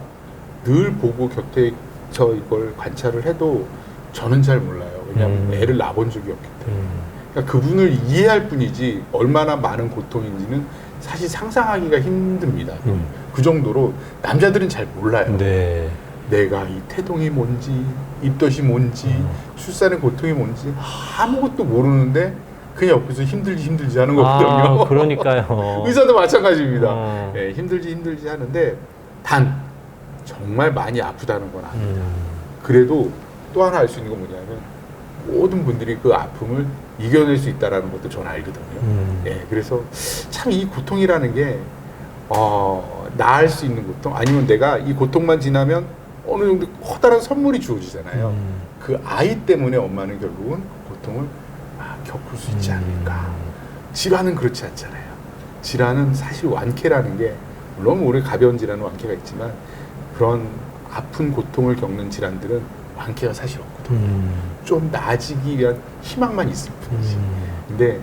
늘 보고 곁에 저 이걸 관찰을 해도 저는 잘 몰라요. 왜냐하면 애를 낳아본 적이 없기 때문에. 그러니까 그분을 이해할 뿐이지 얼마나 많은 고통인지는 사실 상상하기가 힘듭니다. 그 정도로 남자들은 잘 몰라요. 네. 내가 이 태동이 뭔지, 입덧이 뭔지, 출산의 고통이 뭔지 아무것도 모르는데 그냥 옆에서 힘들지 하는 거거든요. 그러니까요. 의사도 마찬가지입니다. 예, 힘들지 하는데 단 정말 많이 아프다는 건 압니다. 그래도 또 하나 알 수 있는 건 뭐냐면 모든 분들이 그 아픔을 이겨낼 수 있다는 것도 저는 알거든요. 예, 그래서 참 이 고통이라는 게 나을 수 있는 고통 아니면 내가 이 고통만 지나면 어느 정도 커다란 선물이 주어지잖아요. 그 아이 때문에 엄마는 결국은 고통을 겪을 수 있지 않을까. 질환은 그렇지 않잖아요. 질환은 사실 완쾌라는 게 물론 우리 가벼운 질환은 완쾌가 있지만 그런 아픈 고통을 겪는 질환들은 완쾌가 사실 없거든요. 좀 나아지기 위한 희망만 있을 뿐이지. 근데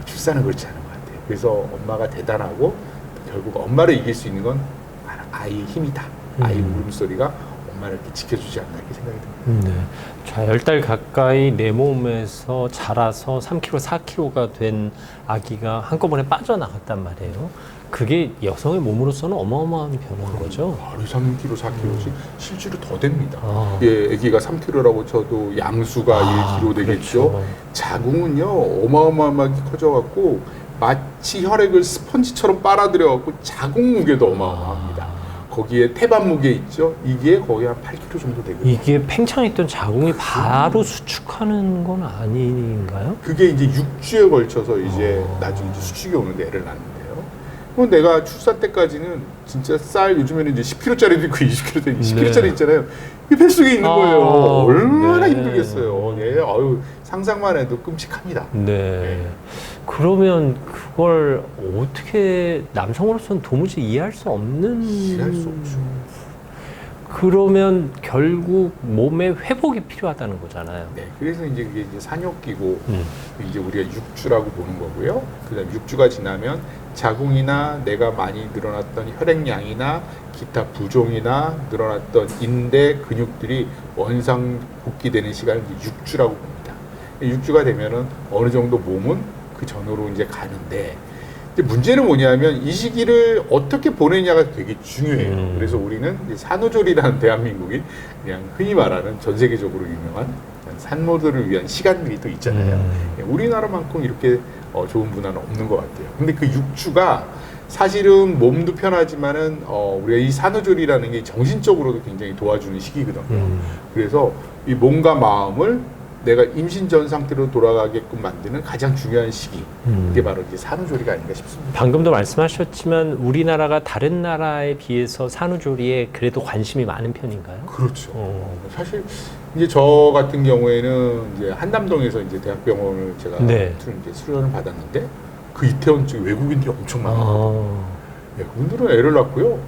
출산은 그렇지 않은 것 같아요. 그래서 엄마가 대단하고 결국 엄마를 이길 수 있는 건 아이의 힘이다. 아이의 울음소리가 엄마를 이렇게 지켜주지 않나 이렇게 생각이 듭니다. 네. 자, 10달 가까이 내 몸에서 자라서 3kg, 4kg가 된 아기가 한꺼번에 빠져나갔단 말이에요. 그게 여성의 몸으로서는 어마어마한 변화인 거죠. 바로 3kg, 4kg씩 실제로 더 됩니다. 예, 아기가 3kg라고 쳐도 양수가 1kg 되겠죠. 그렇죠. 자궁은요 어마어마하게 커져갖고 마치 혈액을 스펀지처럼 빨아들여갖고 자궁 무게도 어마어마합니다. 거기에 태반 무게 있죠. 이게 거의 한 8kg 정도 되거든요. 이게 팽창했던 자궁이 바로 수축하는 건 아닌가요? 그게 이제 6주에 걸쳐서 이제 나중에 이제 수축이 오는데 애를 낳는데요. 그럼 내가 출산 때까지는 진짜 쌀 요즘에는 이제 10kg짜리도 있고 20kg짜리, 10kg짜리 있잖아요. 이 뱃속에 있는 거예요. 얼마나 힘들겠어요. 예, 상상만 해도 끔찍합니다. 네. 네. 그러면 그걸 어떻게 남성으로서는 도무지 이해할 수 없는 이해할 수 없죠. 그러면 결국 몸의 회복이 필요하다는 거잖아요. 네, 그래서 이제 그게 이제 산욕기고 이제 우리가 6주라고 보는 거고요. 그다음 6주가 지나면 자궁이나 내가 많이 늘어났던 혈액량이나 기타 부종이나 늘어났던 인대 근육들이 원상 복귀되는 시간을 이제 6주라고 봅니다. 6주가 되면은 어느 정도 몸은 그 전으로 이제 가는데 근데 문제는 뭐냐면 이 시기를 어떻게 보내냐가 되게 중요해요. 그래서 우리는 이제 산후조리라는 대한민국이 그냥 흔히 말하는 전 세계적으로 유명한 산모들을 위한 시간들이 또 있잖아요. 우리나라만큼 이렇게 좋은 문화는 없는 것 같아요. 근데 그 6주가 사실은 몸도 편하지만은 우리가 이 산후조리라는 게 정신적으로도 굉장히 도와주는 시기거든요. 그래서 이 몸과 마음을 내가 임신 전 상태로 돌아가게끔 만드는 가장 중요한 시기. 그게 바로 이제 산후조리가 아닌가 싶습니다. 방금도 말씀하셨지만 우리나라가 다른 나라에 비해서 산후조리에 그래도 관심이 많은 편인가요? 그렇죠. 사실 이제 저 같은 경우에는 이제 한남동에서 이제 대학병원을 제가 네. 이제 수련을 받았는데 그 이태원 쪽 외국인들이 엄청 많아요. 예, 그분들은 애를 낳고요.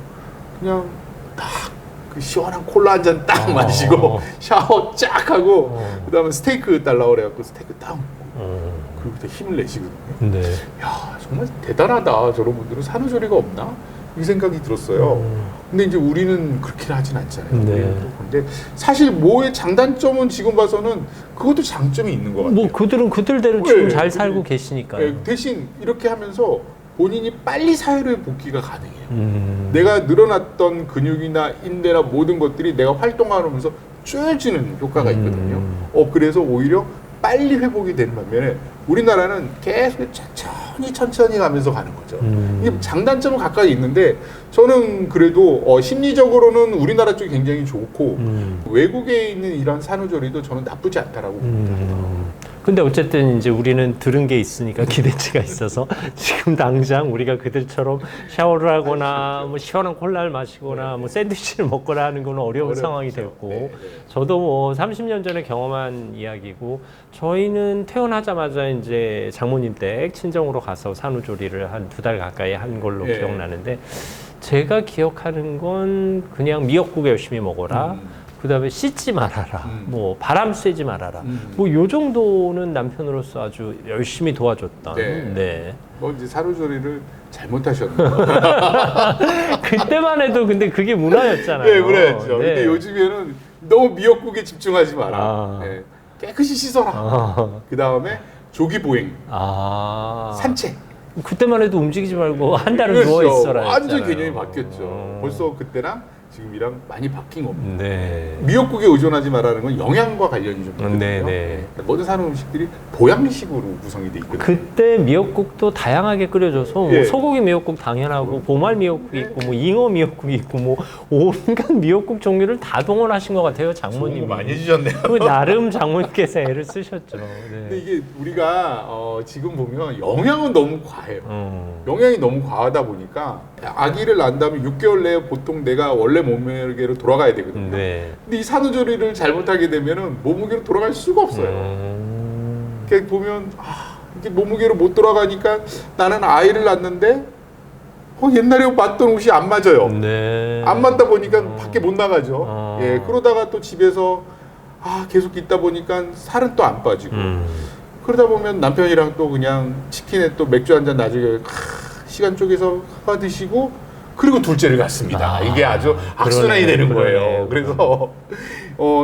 그냥 딱 그 시원한 콜라 한 잔 딱 마시고 샤워 쫙 하고 그다음에 스테이크 달라고 그래갖고 스테이크 딱 먹고 그리고 그때 힘을 내시거든요. 네. 야 정말 대단하다. 저런 분들은 산후조리가 없나? 이 생각이 들었어요. 근데 이제 우리는 그렇게 하진 않잖아요. 네. 근데 사실 뭐의 장단점은 지금 봐서는 그것도 장점이 있는 것 같아요. 뭐 그들은 그들대로 지금 네, 잘 살고 네. 계시니까요. 네, 대신 이렇게 하면서 본인이 빨리 사회로의 복귀가 가능해요. 내가 늘어났던 근육이나 인대나 모든 것들이 내가 활동하면서 쪼여지는 효과가 있거든요. 그래서 오히려 빨리 회복이 되는 반면에 우리나라는 계속 천천히 가면서 가는 거죠. 이게 장단점은 가까이 있는데 저는 그래도 심리적으로는 우리나라 쪽이 굉장히 좋고 외국에 있는 이런 산후조리도 저는 나쁘지 않다라고 봅니다. 근데 어쨌든 이제 우리는 들은 게 있으니까 기대치가 있어서 지금 당장 우리가 그들처럼 샤워를 하거나 뭐 시원한 콜라를 마시거나 뭐 샌드위치를 먹거나 하는 건 어려운 상황이 됐고 네. 저도 뭐 30년 전에 경험한 이야기고 저희는 태어나자마자 이제 장모님 댁 친정으로 가서 산후조리를 한 2달 가까이 한 걸로 네. 기억나는데 제가 기억하는 건 그냥 미역국 열심히 먹어라. 그다음에 씻지 말아라. 뭐 바람 쐬지 말아라. 뭐 요 정도는 남편으로서 아주 열심히 도와줬던. 네. 네. 뭐 이제 산후조리를 잘못하셨네요. 그때만 해도 근데 그게 문화였잖아요. 네, 문화였죠. 네. 근데 요즘에는 너무 미역국에 집중하지 마라. 아. 네. 깨끗이 씻어라. 그 다음에 조기보행, 산책. 그때만 해도 움직이지 말고 한 달은 그렇죠. 누워 있어라. 완전 개념이 바뀌었죠. 벌써 그때랑 지금이랑 많이 바뀐 겁니다. 네. 미역국에 의존하지 말라는 건 영양과 관련이 좀 있거든요. 네, 네. 네. 모든 산후 음식들이 보양식으로 구성이 돼 있거든요. 그때 미역국도 다양하게 끓여줘서 뭐 예. 소고기 미역국 당연하고 보말 미역국이 있고 뭐 잉어 미역국이 있고 뭐 온갖 미역국 종류를 다 동원하신 것 같아요 장모님이. 많이 해주셨네요. 그 나름 장모님께서 애를 쓰셨죠. 근데 네. 이게 우리가 지금 보면 영양은 너무 과해요. 영양이 너무 과하다 보니까 아기를 낳은 다음에 6개월 내에 보통 내가 원래 몸무게로 돌아가야 되거든요. 네. 근데 이 산후조리를 잘못하게 되면은 몸무게로 돌아갈 수가 없어요. 이렇게 보면 이게 몸무게로 못 돌아가니까 나는 아이를 낳는데 옛날에 봤던 옷이 안 맞아요. 네. 안 맞다 보니까 밖에 못 나가죠. 예, 그러다가 또 집에서 계속 있다 보니까 살은 또 안 빠지고 그러다 보면 남편이랑 또 그냥 치킨에 또 맥주 한 잔 나중에 시간 쪼개서 드시고 그리고 둘째를 갖습니다. 이게 아주 악순환이 되는 거예요. 그래서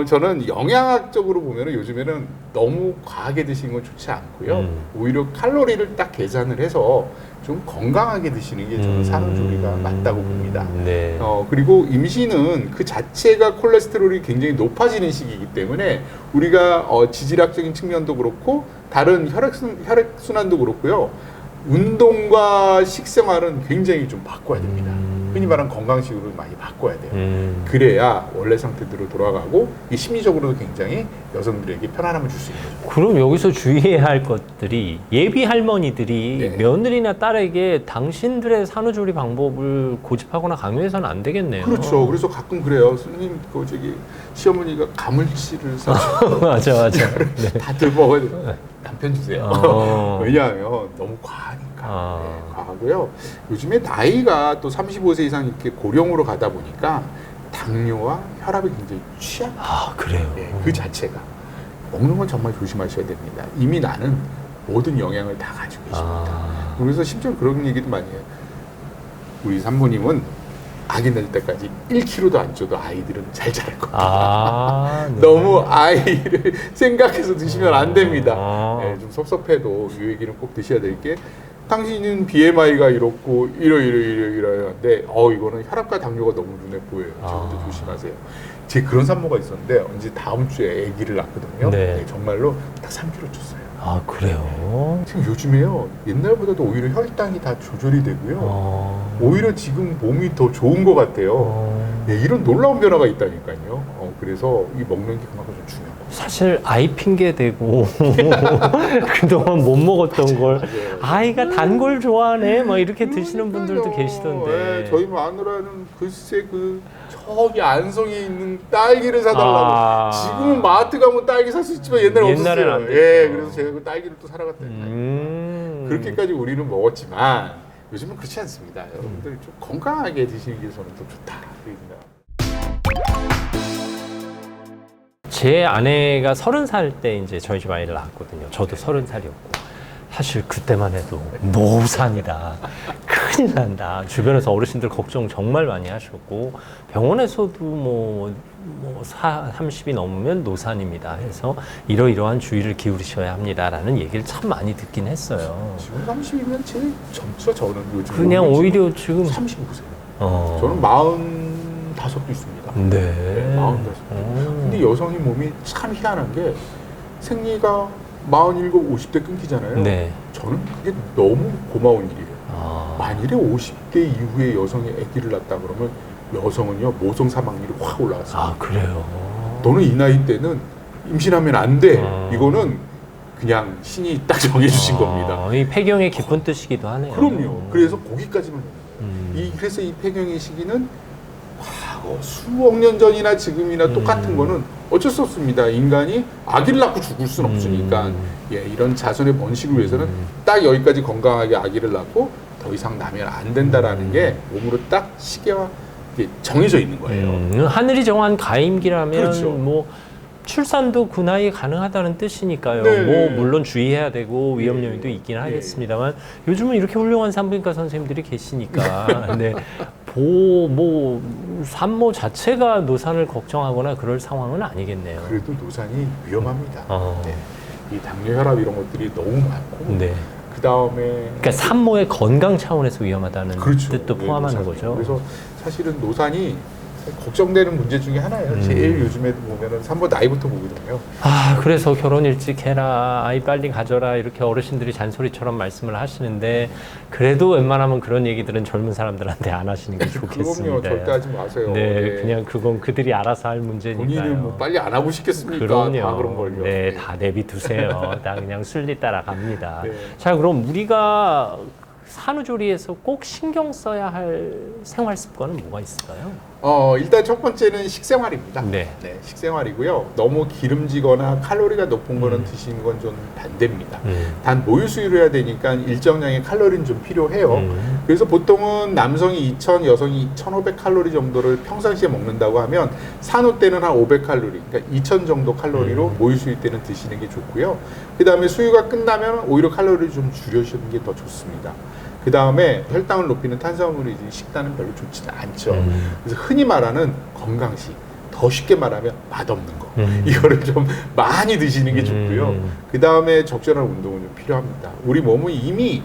저는 영양학적으로 보면 요즘에는 너무 과하게 드시는 건 좋지 않고요. 오히려 칼로리를 딱 계산을 해서 좀 건강하게 드시는 게 저는 산후조리가 맞다고 봅니다. 네. 그리고 임신은 그 자체가 콜레스테롤이 굉장히 높아지는 시기이기 때문에 우리가 지질학적인 측면도 그렇고 다른 혈액순환도 그렇고요. 운동과 식생활은 굉장히 좀 바꿔야 됩니다. 흔히 말하는 건강식으로 많이 바꿔야 돼요. 그래야 원래 상태대로 돌아가고 이 심리적으로도 굉장히 여성들에게 편안함을 줄 수 있는 거죠. 그럼 여기서 주의해야 할 것들이 예비 할머니들이 네. 며느리나 딸에게 당신들의 산후조리 방법을 고집하거나 강요해서는 안 되겠네요. 그렇죠. 그래서 가끔 그래요. 선생님, 시어머니가 가물치를 사주고 맞아. 네. 다들 먹어야 돼요. 남편 주세요. 왜냐하면 너무 과하니까. 네, 과하고요. 요즘에 나이가 또 35세 이상 이렇게 고령으로 가다 보니까 당뇨와 혈압이 굉장히 취약해요. 그래요? 네, 그 자체가. 먹는 건 정말 조심하셔야 됩니다. 이미 나는 모든 영양을 다 가지고 계십니다. 그래서 심지어 그런 얘기도 많이 해요. 우리 산모님은 아기 낳을 때까지 1kg도 안 쪄도 아이들은 잘 자랄 겁니다. 네. 너무 아이를 생각해서 드시면 안 됩니다. 네, 좀 섭섭해도 이 얘기는 꼭 드셔야 될 게 당신은 BMI가 이렇고 이러는데 이거는 혈압과 당뇨가 너무 눈에 보여요. 지금부터 조심하세요. 제 그런 산모가 있었는데 언제 다음 주에 아기를 낳거든요. 네. 네, 정말로 딱 3kg 쪘어요. 아, 그래요? 지금 요즘에요. 옛날보다도 오히려 혈당이 다 조절이 되고요. 오히려 지금 몸이 더 좋은 것 같아요. 네, 이런 놀라운 변화가 있다니까요. 그래서 이 먹는 게 그만큼 좀 중요한 거예요. 사실 아이 핑계 대고 그동안 못 먹었던 걸 맞아요. 아이가 단 걸 좋아하네 막 이렇게 드시는 분들도 그러니까요. 계시던데. 네, 저희 마누라는 글쎄 저기 안성에 있는 딸기를 사달라고. 지금은 마트 가면 딸기 살 수 있지만 옛날에 옛날에는 없었어요. 안 됐죠. 예, 그래서 제가 그 딸기를 또 사러 갔다니까요. 그렇게까지 우리는 먹었지만 요즘은 그렇지 않습니다. 여러분들 좀 건강하게 드시는 게 저는 더 좋다. 제 아내가 30살 때 이제 저희 집 아이를 낳았거든요. 저도 30살이었고. 사실 그때만 해도 노산이다. 큰일 난다. 주변에서 어르신들 걱정 정말 많이 하셨고 병원에서도 뭐 30이 넘으면 노산입니다. 해서 이러이러한 주의를 기울이셔야 합니다라는 얘기를 참 많이 듣긴 했어요. 지금 30이면 제일 젊죠. 저는 요즘 그냥 오히려 지금 35세요. 저는 45도 있습니다. 네. 45. 근데 여성의 몸이 참 희한한 게 생리가 47, 50대 끊기잖아요. 네. 저는 그게 너무 고마운 일이에요. 만일에 50대 이후에 여성이 아기를 낳았다 그러면 여성은요 모성 사망률이 확 올라갔어요. 아, 그래요? 너는 이 나이 때는 임신하면 안 돼. 이거는 그냥 신이 딱 정해주신 겁니다. 이 폐경의 깊은 뜻이기도 하네요. 그럼요. 그래서 거기까지만 있는 거예요. 그래서 이 폐경의 시기는 과거 수억 년 전이나 지금이나 똑같은 거는 어쩔 수 없습니다. 인간이 아기를 낳고 죽을 수는 없으니까 이런 자손의 번식을 위해서는 딱 여기까지 건강하게 아기를 낳고 더 이상 나면 안 된다라는 게 몸으로 딱 시계와 정해져 있는 거예요. 하늘이 정한 가임기라면 그렇죠. 뭐 출산도 그 나이에 가능하다는 뜻이니까요. 네. 뭐 물론 주의해야 되고 위험 요인도 있긴 하겠습니다만 요즘은 이렇게 훌륭한 산부인과 선생님들이 계시니까 네. 산모 자체가 노산을 걱정하거나 그럴 상황은 아니겠네요. 그래도 노산이 위험합니다. 네. 이 당뇨, 혈압 이런 것들이 너무 많고 네. 그 다음에 그러니까 산모의 건강 차원에서 위험하다는 그렇죠. 뜻도 포함하는 노산이. 거죠. 그래서 사실은 노산이 걱정되는 문제 중에 하나예요. 제일 요즘에 보면은 산모 나이부터 보거든요. 그래서 결혼 일찍 해라, 아이 빨리 가져라 이렇게 어르신들이 잔소리처럼 말씀을 하시는데 그래도 웬만하면 그런 얘기들은 젊은 사람들한테 안 하시는 게 좋겠습니다. 그럼요, 절대 하지 마세요. 네, 그냥 그건 그들이 알아서 할 문제니까요. 본인은 뭐 빨리 안 하고 싶겠습니까? 그럼요. 다 그런 걸요. 네, 다 내비두세요. 다 그냥 순리 따라갑니다. 네. 자, 그럼 우리가 산후조리에서 꼭 신경 써야 할 생활 습관은 뭐가 있을까요? 일단 첫 번째는 식생활입니다. 네. 식생활이고요. 너무 기름지거나 칼로리가 높은 거는 드시는 건 좀 반대입니다. 단 모유 수유를 해야 되니까 일정량의 칼로리는 좀 필요해요. 그래서 보통은 남성이 2000, 여성이 1500 칼로리 정도를 평상시에 먹는다고 하면 산후 때는 한 500 칼로리, 그러니까 2000 정도 칼로리로 모유 수유 때는 드시는 게 좋고요. 그 다음에 수유가 끝나면 오히려 칼로리를 좀 줄여주는 게 더 좋습니다. 그 다음에 혈당을 높이는 탄수화물이 식단은 별로 좋지는 않죠. 그래서 흔히 말하는 건강식, 더 쉽게 말하면 맛없는 거. 이거를 좀 많이 드시는 게 좋고요. 그 다음에 적절한 운동은 좀 필요합니다. 우리 몸은 이미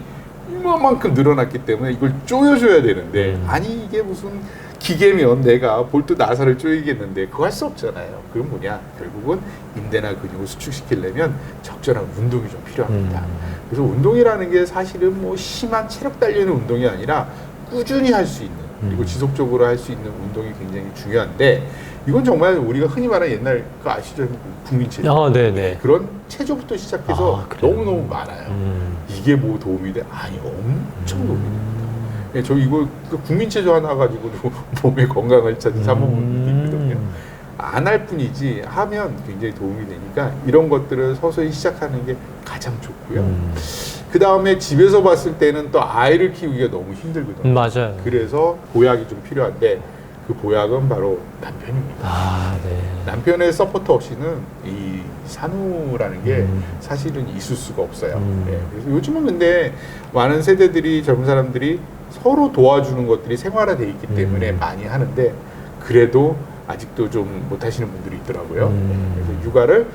이만큼 늘어났기 때문에 이걸 조여줘야 되는데 아니 이게 무슨 기계면 내가 볼트 나사를 조이겠는데 그거 할 수 없잖아요. 그건 뭐냐? 결국은 인대나 근육을 수축시키려면 적절한 운동이 좀 필요합니다. 그래서 운동이라는 게 사실은 뭐 심한 체력 단련의 운동이 아니라 꾸준히 할 수 있는 그리고 지속적으로 할 수 있는 운동이 굉장히 중요한데 이건 정말 우리가 흔히 말하는 옛날 그 아시죠? 국민체조. 네네. 그런 체조부터 시작해서 너무너무 많아요. 이게 뭐 도움이 돼? 아니 엄청 도움이 됩니다. 예, 저 이거 국민체조 하나 가지고도 몸의 건강을 찾은 사모님들이 있거든요. 안 할 뿐이지 하면 굉장히 도움이 되니까 이런 것들을 서서히 시작하는 게 가장 좋고요. 그 다음에 집에서 봤을 때는 또 아이를 키우기가 너무 힘들거든요. 맞아요. 그래서 보약이 좀 필요한데 그 보약은 바로 남편입니다. 네. 남편의 서포트 없이는 이 산후라는 게 사실은 있을 수가 없어요. 그래서 요즘은 근데 많은 세대들이 젊은 사람들이 서로 도와주는 것들이 생활화되어 있기 때문에 많이 하는데 그래도 아직도 좀 못하시는 분들이 있더라고요. 그래서 육아를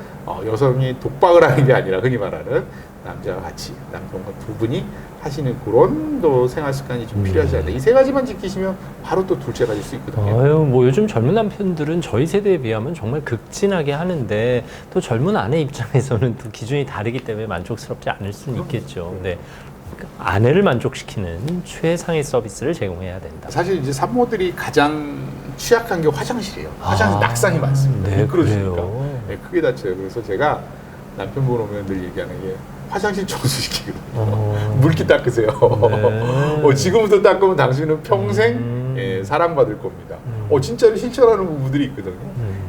여성이 독박을 하는 게 아니라 흔히 말하는 남자와 같이 남편과 두 분이 하시는 그런 또 생활 습관이 좀 필요하지 않나. 이 세 가지만 지키시면 바로 또 둘째 가질 수 있거든요. 아유, 뭐 요즘 젊은 남편들은 저희 세대에 비하면 정말 극진하게 하는데 또 젊은 아내 입장에서는 또 기준이 다르기 때문에 만족스럽지 않을 수는 있겠죠. 근데 아내를 만족시키는 최상의 서비스를 제공해야 된다. 사실 이제 산모들이 가장 취약한 게 화장실이에요. 화장실 낙상이 많습니다. 네, 그러시니까 그래요. 네, 크게 다쳐요. 그래서 제가 남편분 오면 늘 얘기하는 게 화장실 청소시키거든요. 물기 닦으세요. 네. 지금부터 닦으면 당신은 평생 예, 사랑받을 겁니다. 진짜로 실천하는 부부들이 있거든요.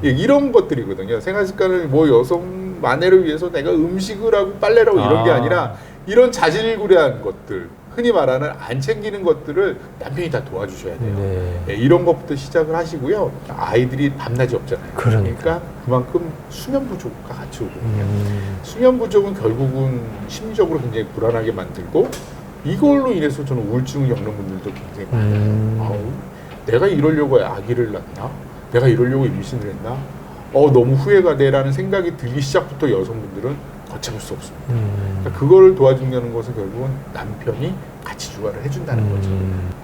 예, 이런 것들이거든요. 생활습관을 뭐 여성 아내를 위해서 내가 음식을 하고 빨래를 하고 이런 게 아니라 이런 자질구레한 것들, 흔히 말하는 안 챙기는 것들을 남편이 다 도와주셔야 돼요. 네. 예, 이런 것부터 시작을 하시고요. 아이들이 밤낮이 없잖아요. 그러니까. 그만큼 수면 부족과 같이 오거든요. 수면 부족은 결국은 심리적으로 굉장히 불안하게 만들고 이걸로 인해서 저는 우울증을 겪는 분들도 굉장히 많아요. 아우, 내가 이러려고 아기를 낳나? 내가 이러려고 임신을 했나? 너무 후회가 돼라는 생각이 들기 시작부터 여성분들은 걷잡을 수 없습니다. 그러니까 그걸 도와준다는 것은 결국은 남편이 같이 육아를 해준다는 거죠.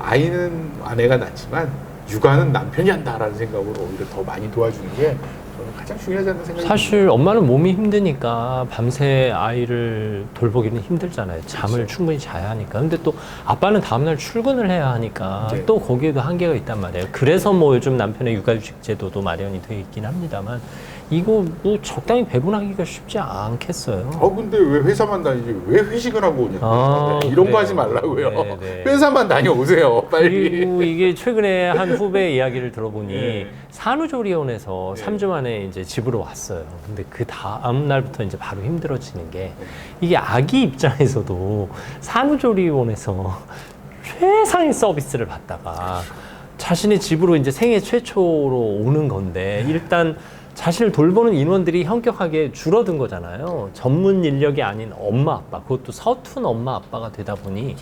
아이는 아내가 낳지만 육아는 남편이 한다라는 생각으로 오히려 더 많이 도와주는 게 저는 가장 중요하지 않나 생각이 사실 듭니다. 엄마는 몸이 힘드니까 밤새 아이를 돌보기는 힘들잖아요. 잠을 그렇죠. 충분히 자야 하니까. 근데 또 아빠는 다음날 출근을 해야 하니까 네. 또 거기에도 한계가 있단 말이에요. 그래서 뭐 요즘 남편의 육아휴직 제도도 마련이 돼 있긴 합니다만 이거 뭐 적당히 배분하기가 쉽지 않겠어요. 근데 왜 회사만 다니지? 왜 회식을 하고 오냐? 이런 그래요. 거 하지 말라고요. 네, 네. 회사만 다녀오세요. 빨리. 그리고 이게 최근에 한 후배 이야기를 들어보니 네. 산후조리원에서 네. 3주 만에 이제 집으로 왔어요. 근데 그 다음 날부터 이제 바로 힘들어지는 게 네. 이게 아기 입장에서도 산후조리원에서 최상의 서비스를 받다가 자신의 집으로 이제 생애 최초로 오는 건데 일단 자신을 돌보는 인원들이 현격하게 줄어든 거잖아요. 전문 인력이 아닌 엄마 아빠, 그것도 서툰 엄마 아빠가 되다 보니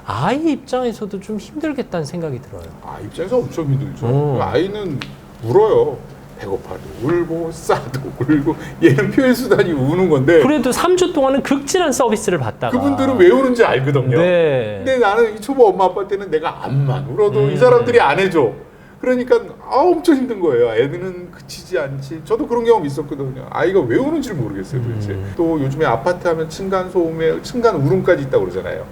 아이 입장에서도 좀 힘들겠다는 생각이 들어요. 입장에서 엄청 힘들죠. 아이는 울어요. 배고파도 울고 싸도 울고 얘는 표현 수단이 우는 건데 그래도 3주 동안은 극진한 서비스를 받다가 그분들은 왜 우는지 알거든요. 네. 근데 나는 이 초보 엄마 아빠 때는 내가 암만 울어도 이 사람들이 안 해줘. 그러니까 엄청 힘든 거예요. 애들은 그치지 않지. 저도 그런 경험 있었거든요. 아이가 왜 우는지를 모르겠어요, 도대체. 또 요즘에 아파트 하면 층간 소음에 층간 울음까지 있다고 그러잖아요.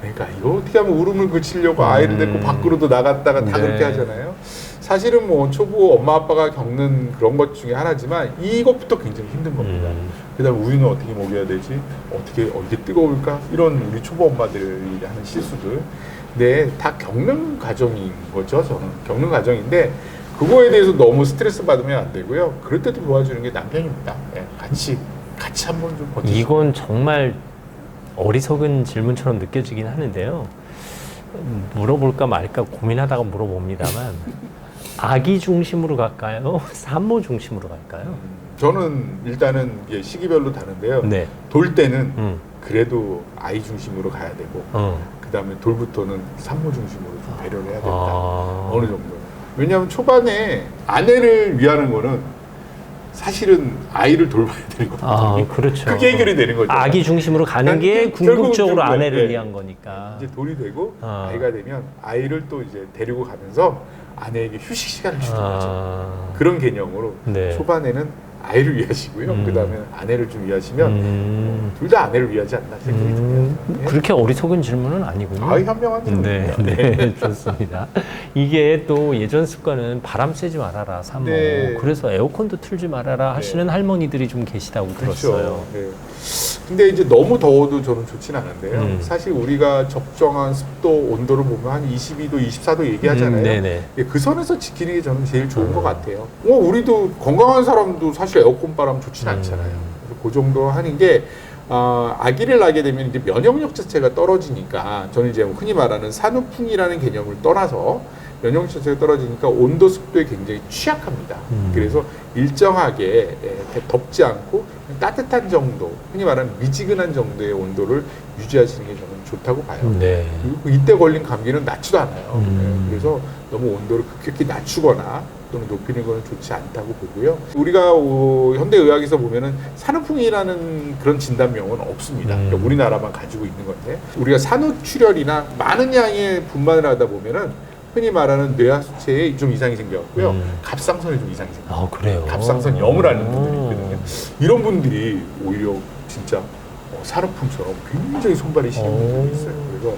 그러니까 이거 어떻게 하면 울음을 그치려고 아이를 데리고 밖으로도 나갔다가 다 네. 그렇게 하잖아요. 사실은 뭐 초보 엄마 아빠가 겪는 그런 것 중에 하나지만 이것부터 굉장히 힘든 겁니다. 그다음 우유는 어떻게 먹여야 되지? 이게 뜨거울까? 이런 우리 초보 엄마들이 하는 실수들. 네, 다 겪는 과정인 거죠. 저는 겪는 과정인데 그거에 대해서 너무 스트레스 받으면 안 되고요. 그럴 때도 도와주는 게 남편입니다. 네, 같이 한번 좀 버티시고. 이건 정말 어리석은 질문처럼 느껴지긴 하는데요. 물어볼까 말까 고민하다가 물어봅니다만 아기 중심으로 갈까요? 산모 중심으로 갈까요? 저는 일단은 이게 시기별로 다른데요. 네. 돌 때는 그래도 아이 중심으로 가야 되고 그 다음에 돌부터는 산모 중심으로 좀 배려를 해야 된다. 어느 정도. 왜냐하면 초반에 아내를 위하는 거는 사실은 아이를 돌봐야 되는 거거든요. 그렇죠. 그게 해결이 되는 거죠. 아기 중심으로 가는 게 결국은 궁극적으로 좀, 아내를 네. 위한 거니까. 이제 돌이 되고 아이가 되면 아이를 또 이제 데리고 가면서 아내에게 휴식 시간을 주는 거죠. 그런 개념으로 네. 초반에는 아이를 위하시고요. 그 다음에 아내를 좀 위하시면 둘 다 아내를 위하지 않나 생각이 듭니다. 네. 그렇게 어리석은 질문은 아니군요. 아이 현명한 네, 질문입니다. 네, 좋습니다. 이게 또 예전 습관은 바람 쐬지 말아라, 산모. 네. 그래서 에어컨도 틀지 말아라 하시는 할머니들이 좀 계시다고 들었어요. 네. 근데 이제 너무 더워도 저는 좋진 않은데요. 사실 우리가 적정한 습도, 온도를 보면 한 22도, 24도 얘기하잖아요. 네네. 예, 그 선에서 지키는 게 저는 제일 좋은 것 같아요. 우리도 건강한 사람도 사실 에어컨 바람 좋진 않잖아요. 그래서 그 정도 하는 게 아기를 낳게 되면 이제 면역력 자체가 떨어지니까 저는 이제 흔히 말하는 산후풍이라는 개념을 떠나서 면역력 자체가 떨어지니까 온도 습도에 굉장히 취약합니다. 그래서 일정하게 덥지 않고 따뜻한 정도, 흔히 말하는 미지근한 정도의 온도를 유지하시는 게 저는 좋다고 봐요. 네. 그리고 이때 걸린 감기는 낫지도 않아요. 그래서 너무 온도를 급격히 낮추거나 또는 높이는 것은 좋지 않다고 보고요. 우리가 현대의학에서 보면은 산후풍이라는 그런 진단명은 없습니다. 그러니까 우리나라만 가지고 있는 건데 우리가 산후출혈이나 많은 양의 분만을 하다 보면은 흔히 말하는 뇌하수체에 좀 이상이 생겨갖고요. 갑상선에 좀 이상이 생겨요. 아, 그래요? 갑상선 염을 앓는 분들이 있거든요. 이런 분들이 오히려 진짜 산후풍처럼 굉장히 손발이 시린 분들이 있어요. 그래서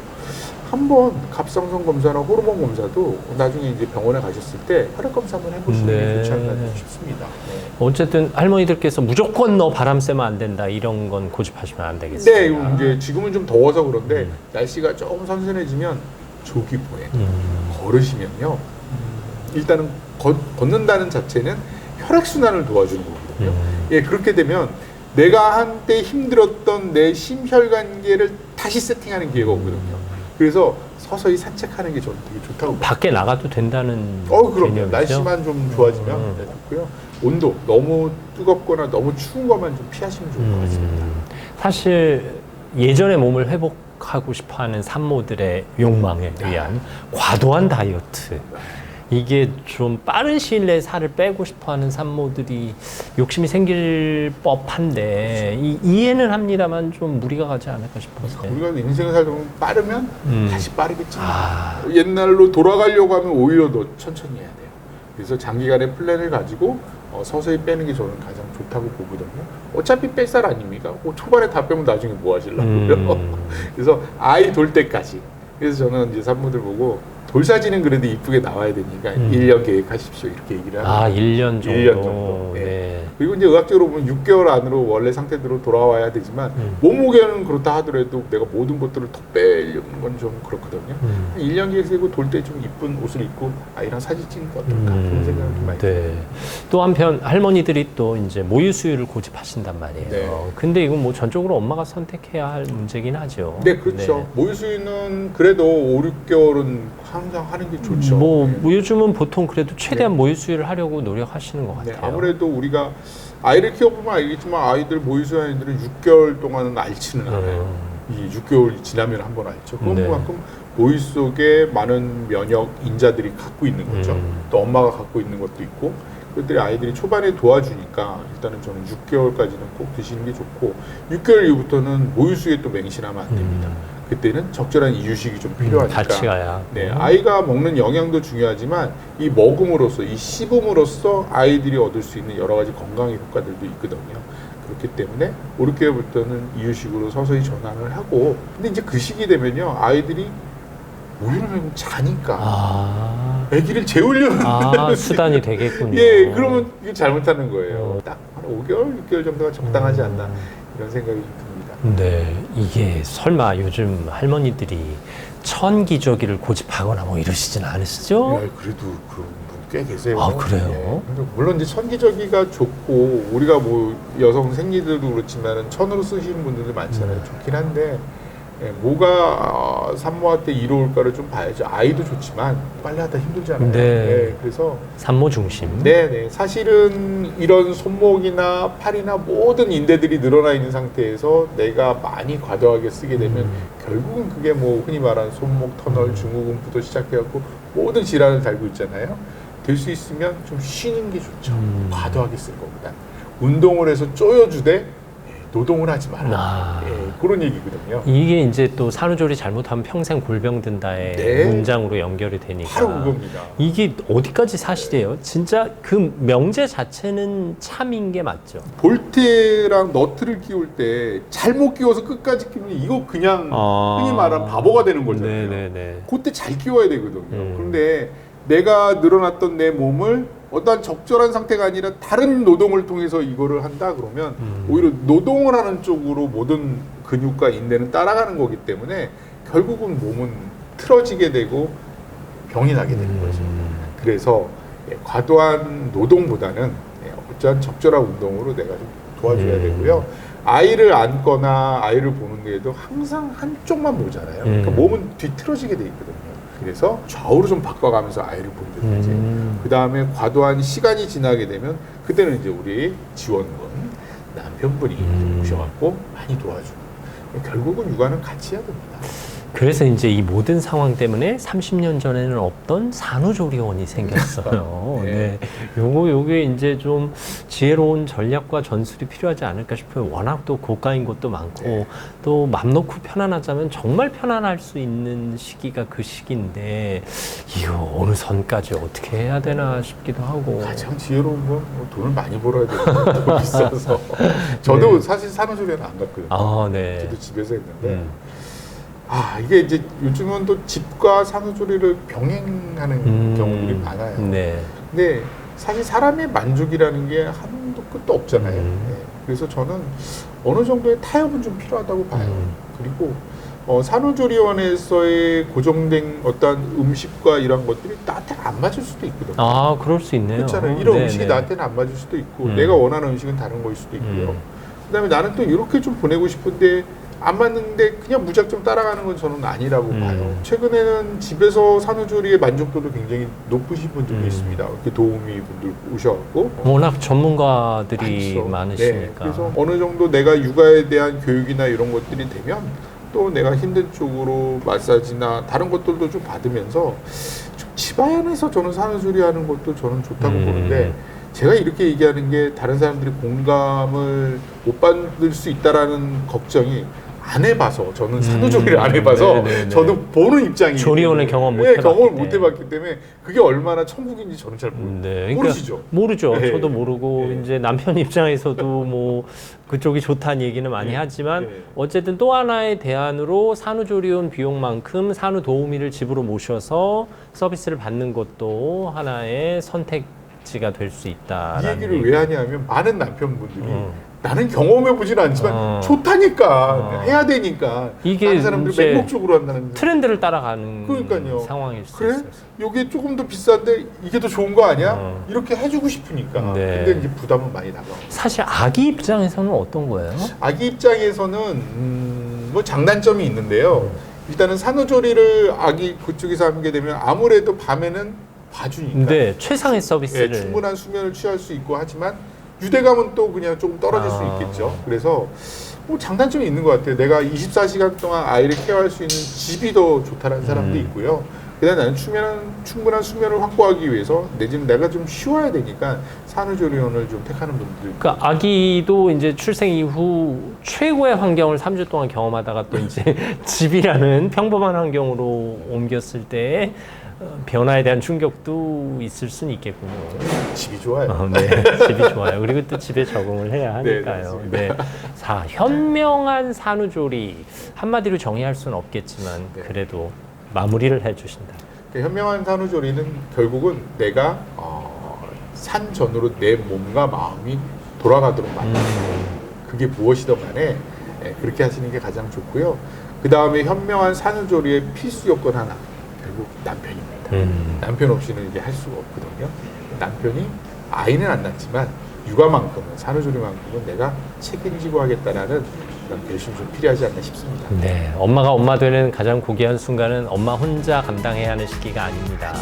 한번 갑상선 검사나 호르몬 검사도 나중에 이제 병원에 가셨을 때 혈액 검사 한번 해보시는 게 좋지 않나 싶습니다. 네. 어쨌든 할머니들께서 무조건 너 바람 쐬면 안 된다 이런 건 고집하시면 안 되겠습니다. 네, 이거 이제 지금은 좀 더워서 그런데 날씨가 조금 선선해지면 조기보행 걸으시면요. 일단은 걷는다는 자체는 혈액 순환을 도와주는 거거든요. 예, 그렇게 되면 내가 한때 힘들었던 내 심혈관계를 다시 세팅하는 기회가 오거든요. 그래서 서서히 산책하는 게 저는 되게 좋다고 봐요. 밖에 나가도 된다는 그럼요. 개념이죠? 날씨만 좀 좋아지면 네, 좋고요. 온도 너무 뜨겁거나 너무 추운 것만 좀 피하시면 좋을 것 같습니다. 사실 예전의 몸을 회복하고 싶어하는 산모들의 욕망에 의한 과도한 다이어트, 이게 좀 빠른 시일 내에 살을 빼고 싶어하는 산모들이 욕심이 생길 법한데 이해는 합니다만 좀 무리가 가지 않을까 싶어서. 우리가 인생을 살다 보면 빠르면 다시 빠르겠지. 옛날로 돌아가려고 하면 오히려 더 천천히 해야 돼요. 그래서 장기간의 플랜을 가지고 서서히 빼는 게 저는 가장 좋다고 보거든요. 어차피 뺄살 아닙니까? 초반에 다 빼면 나중에 뭐 하시려고요? 그래서 아이 돌 때까지. 그래서 저는 이제 산모들 보고 돌사진은 그래도 이쁘게 나와야 되니까 1년 계획하십시오 이렇게 얘기를 합니다. 1년 정도. 1년 정도. 네. 네. 그리고 이제 의학적으로 보면 6개월 안으로 원래 상태대로 돌아와야 되지만 몸무게는 그렇다 하더라도 내가 모든 것들을 더 빼려는 건 좀 그렇거든요. 1년 계획 세고 돌 때 좀 이쁜 옷을 입고 아이랑 사진 찍는 거 어떨까 그런 생각을 좀 많이 네. 또 한편 할머니들이 또 이제 모유 수유를 고집하신단 말이에요. 네. 근데 이건 뭐 전적으로 엄마가 선택해야 할 문제긴 하죠. 네, 그렇죠. 모유 수유는 그래도 5, 6개월은 항상 하는 게 좋죠. 네. 요즘은 보통 그래도 최대한 모유 수유를 하려고 노력하시는 것 같아요. 네, 아무래도 우리가 아이를 키워보면 알겠지만 아이들 모유 수유하는 애들은 6개월 동안은 앓지는 않아요. 이 6개월 지나면 한번 앓죠. 그만큼 모유 속에 많은 면역 인자들이 갖고 있는 거죠. 또 엄마가 갖고 있는 것도 있고 그들이 아이들이 초반에 도와주니까 일단은 저는 6개월까지는 꼭 드시는 게 좋고 6개월 이후부터는 모유 수유에 또 맹신하면 안 됩니다. 그때는 적절한 이유식이 좀 필요하니까 같이 가야. 네, 아이가 먹는 영양도 중요하지만 이 먹음으로써 이 씹음으로써 아이들이 얻을 수 있는 여러 가지 건강의 효과들도 있거든요. 그렇기 때문에 5, 6개월부터는 이유식으로 서서히 전환을 하고 근데 이제 그 시기 되면요 아이들이 모유를 먹으면 자니까 아기를 재우려는 수단이 되겠군요. 예, 그러면 이게 잘못하는 거예요. 딱 한 5개월, 6개월 정도가 적당하지 않나 이런 생각이 듭니다. 네, 이게 설마 요즘 할머니들이 천기저귀를 고집하거나 뭐 이러시진 않으시죠? 예, 그래도 그런 분 꽤 계세요. 그래요? 예, 물론 이제 천기저귀가 좋고 우리가 뭐 여성 생리들도 그렇지만은 천으로 쓰시는 분들도 많잖아요. 좋긴 한데 예, 뭐가 산모한테 이로울까를 좀 봐야죠. 아이도 좋지만 빨래하다 힘들잖아요. 네. 예, 그래서 산모 중심. 네네. 사실은 이런 손목이나 팔이나 모든 인대들이 늘어나 있는 상태에서 내가 많이 과도하게 쓰게 되면 결국은 그게 뭐 흔히 말하는 손목 터널, 증후군부터 시작해갖고 모든 질환을 달고 있잖아요. 될 수 있으면 좀 쉬는 게 좋죠. 과도하게 쓸 것보다. 운동을 해서 쪼여주되 노동을 하지 마라. 예, 그런 얘기거든요. 이게 이제 또 산후조리 잘못하면 평생 골병 든다의 문장으로 연결이 되니까. 바로 그겁니다. 이게 어디까지 사실이에요? 진짜 그 명제 자체는 참인 게 맞죠? 볼트랑 너트를 끼울 때 잘못 끼워서 끝까지 끼우면 이거 그냥 흔히 말하는 바보가 되는 거잖아요. 네네네. 그때 잘 끼워야 되거든요. 그런데 내가 늘어났던 내 몸을 어떠한 적절한 상태가 아니라 다른 노동을 통해서 이거를 한다 그러면 오히려 노동을 하는 쪽으로 모든 근육과 인대는 따라가는 거기 때문에 결국은 몸은 틀어지게 되고 병이 나게 되는 거죠. 그래서 과도한 노동보다는 어떠한 적절한 운동으로 내가 좀 도와줘야 되고요. 아이를 안거나 아이를 보는 게도 항상 한쪽만 보잖아요. 그러니까 몸은 뒤틀어지게 돼 있거든요. 그래서 좌우로 좀 바꿔가면서 아이를 본다든지 그 다음에 과도한 시간이 지나게 되면 그때는 이제 우리 지원군 남편분이 오셔갖고 많이 도와주고 결국은 육아는 같이 해야 됩니다. 그래서 이제 이 모든 상황 때문에 30년 전에는 없던 산후조리원이 생겼어요. 네. 네. 요게 이제 좀 지혜로운 전략과 전술이 필요하지 않을까 싶어요. 워낙 또 고가인 곳도 많고, 네. 또 맘 놓고 편안하자면 정말 편안할 수 있는 시기가 그 시기인데, 이거 어느 선까지 어떻게 해야 되나 싶기도 하고. 가장 지혜로운 건 돈을 많이 벌어야 되는 비싸서. 저도 네. 사실 산후조리원 안 갔거든요. 아, 네. 저도 집에서 했는데. 이게 이제 요즘은 또 집과 산후조리를 병행하는 경우들이 많아요. 네. 근데 사실 사람의 만족이라는 게 한도 끝도 없잖아요. 네. 그래서 저는 어느 정도의 타협은 좀 필요하다고 봐요. 그리고 산후조리원에서의 고정된 어떤 음식과 이런 것들이 나한테 안 맞을 수도 있거든요. 아, 그럴 수 있네요. 그렇잖아요. 이런 네, 음식이 네. 나한테는 안 맞을 수도 있고 내가 원하는 음식은 다른 거일 수도 있고요. 그다음에 나는 또 이렇게 좀 보내고 싶은데 안 맞는데 그냥 무작정 따라가는 건 저는 아니라고 봐요. 최근에는 집에서 산후조리의 만족도도 굉장히 높으신 분들도 있습니다. 이렇게 도우미 분들 오셔갖고 워낙 전문가들이 많죠. 많으시니까. 네, 그래서 어느 정도 내가 육아에 대한 교육이나 이런 것들이 되면 또 내가 힘든 쪽으로 마사지나 다른 것들도 좀 받으면서 좀 집안에서 저는 산후조리하는 것도 저는 좋다고 보는데 제가 이렇게 얘기하는 게 다른 사람들이 공감을 못 받을 수 있다라는 걱정이 안 해봐서 저는 산후조리를 안 해봐서 저도 보는 입장이에요. 조리원을 경험 못 네, 해봤기 경험을 못 때문에. 해봤기 때문에 그게 얼마나 천국인지 저는 잘 모르겠어요. 네, 그러니까 모르시죠? 모르죠. 네. 저도 모르고 네. 이제 남편 입장에서도 뭐 그쪽이 좋다는 얘기는 많이 네. 하지만 네. 어쨌든 또 하나의 대안으로 산후조리원 비용만큼 산후도우미를 집으로 모셔서 서비스를 받는 것도 하나의 선택지가 될 수 이 있다라는 얘기를 왜 하냐면 많은 남편분들이 나는 경험해보진 않지만 어. 좋다니까 해야 되니까 이게 다른 사람들이 이제 맹목적으로 한다는 트렌드를 따라가는 그러니까요. 상황일 수 그래? 있어요. 이게 조금 더 비싼데 이게 더 좋은 거 아니야? 이렇게 해주고 싶으니까 네. 근데 이제 부담은 많이 나가. 사실 아기 입장에서는 어떤 거예요? 아기 입장에서는 뭐 장단점이 있는데요. 일단은 산후조리를 아기 그쪽에서 하게 되면 아무래도 밤에는 봐주니까 네, 최상의 서비스를. 예, 충분한 수면을 취할 수 있고 하지만 유대감은 또 그냥 조금 떨어질 수 있겠죠. 그래서 뭐 장단점이 있는 것 같아요. 내가 24시간 동안 아이를 케어할 수 있는 집이 더 좋다는 사람도 있고요. 그다음에 나는 충분한 수면을 확보하기 위해서 내 집 내가 좀 쉬어야 되니까 산후조리원을 좀 택하는 분들. 그러니까 아기도 이제 출생 이후 최고의 환경을 3주 동안 경험하다가 또 이제 집이라는 평범한 환경으로 옮겼을 때 변화에 대한 충격도 있을 수는 있겠군요. 집이 좋아요. 네, 집이 좋아요. 그리고 또 집에 적응을 해야 하니까요. 네, 네. 자, 현명한 산후조리 한마디로 정의할 수는 없겠지만 그래도 마무리를 해주신다. 현명한 산후조리는 결국은 내가 산전으로 내 몸과 마음이 돌아가도록 만드는 거예요. 그게 무엇이든 간에 그렇게 하시는 게 가장 좋고요. 그 다음에 현명한 산후조리의 필수 요건 하나, 결국 남편입니다. 남편 없이는 이게 할 수가 없거든요. 남편이 아이는 안 낳지만 육아만큼은 산후조리만큼은 내가 책임지고 하겠다라는 그런 결심이 좀 필요하지 않나 싶습니다. 네, 엄마가 엄마 되는 가장 고귀한 순간은 엄마 혼자 감당해야 하는 시기가 아닙니다.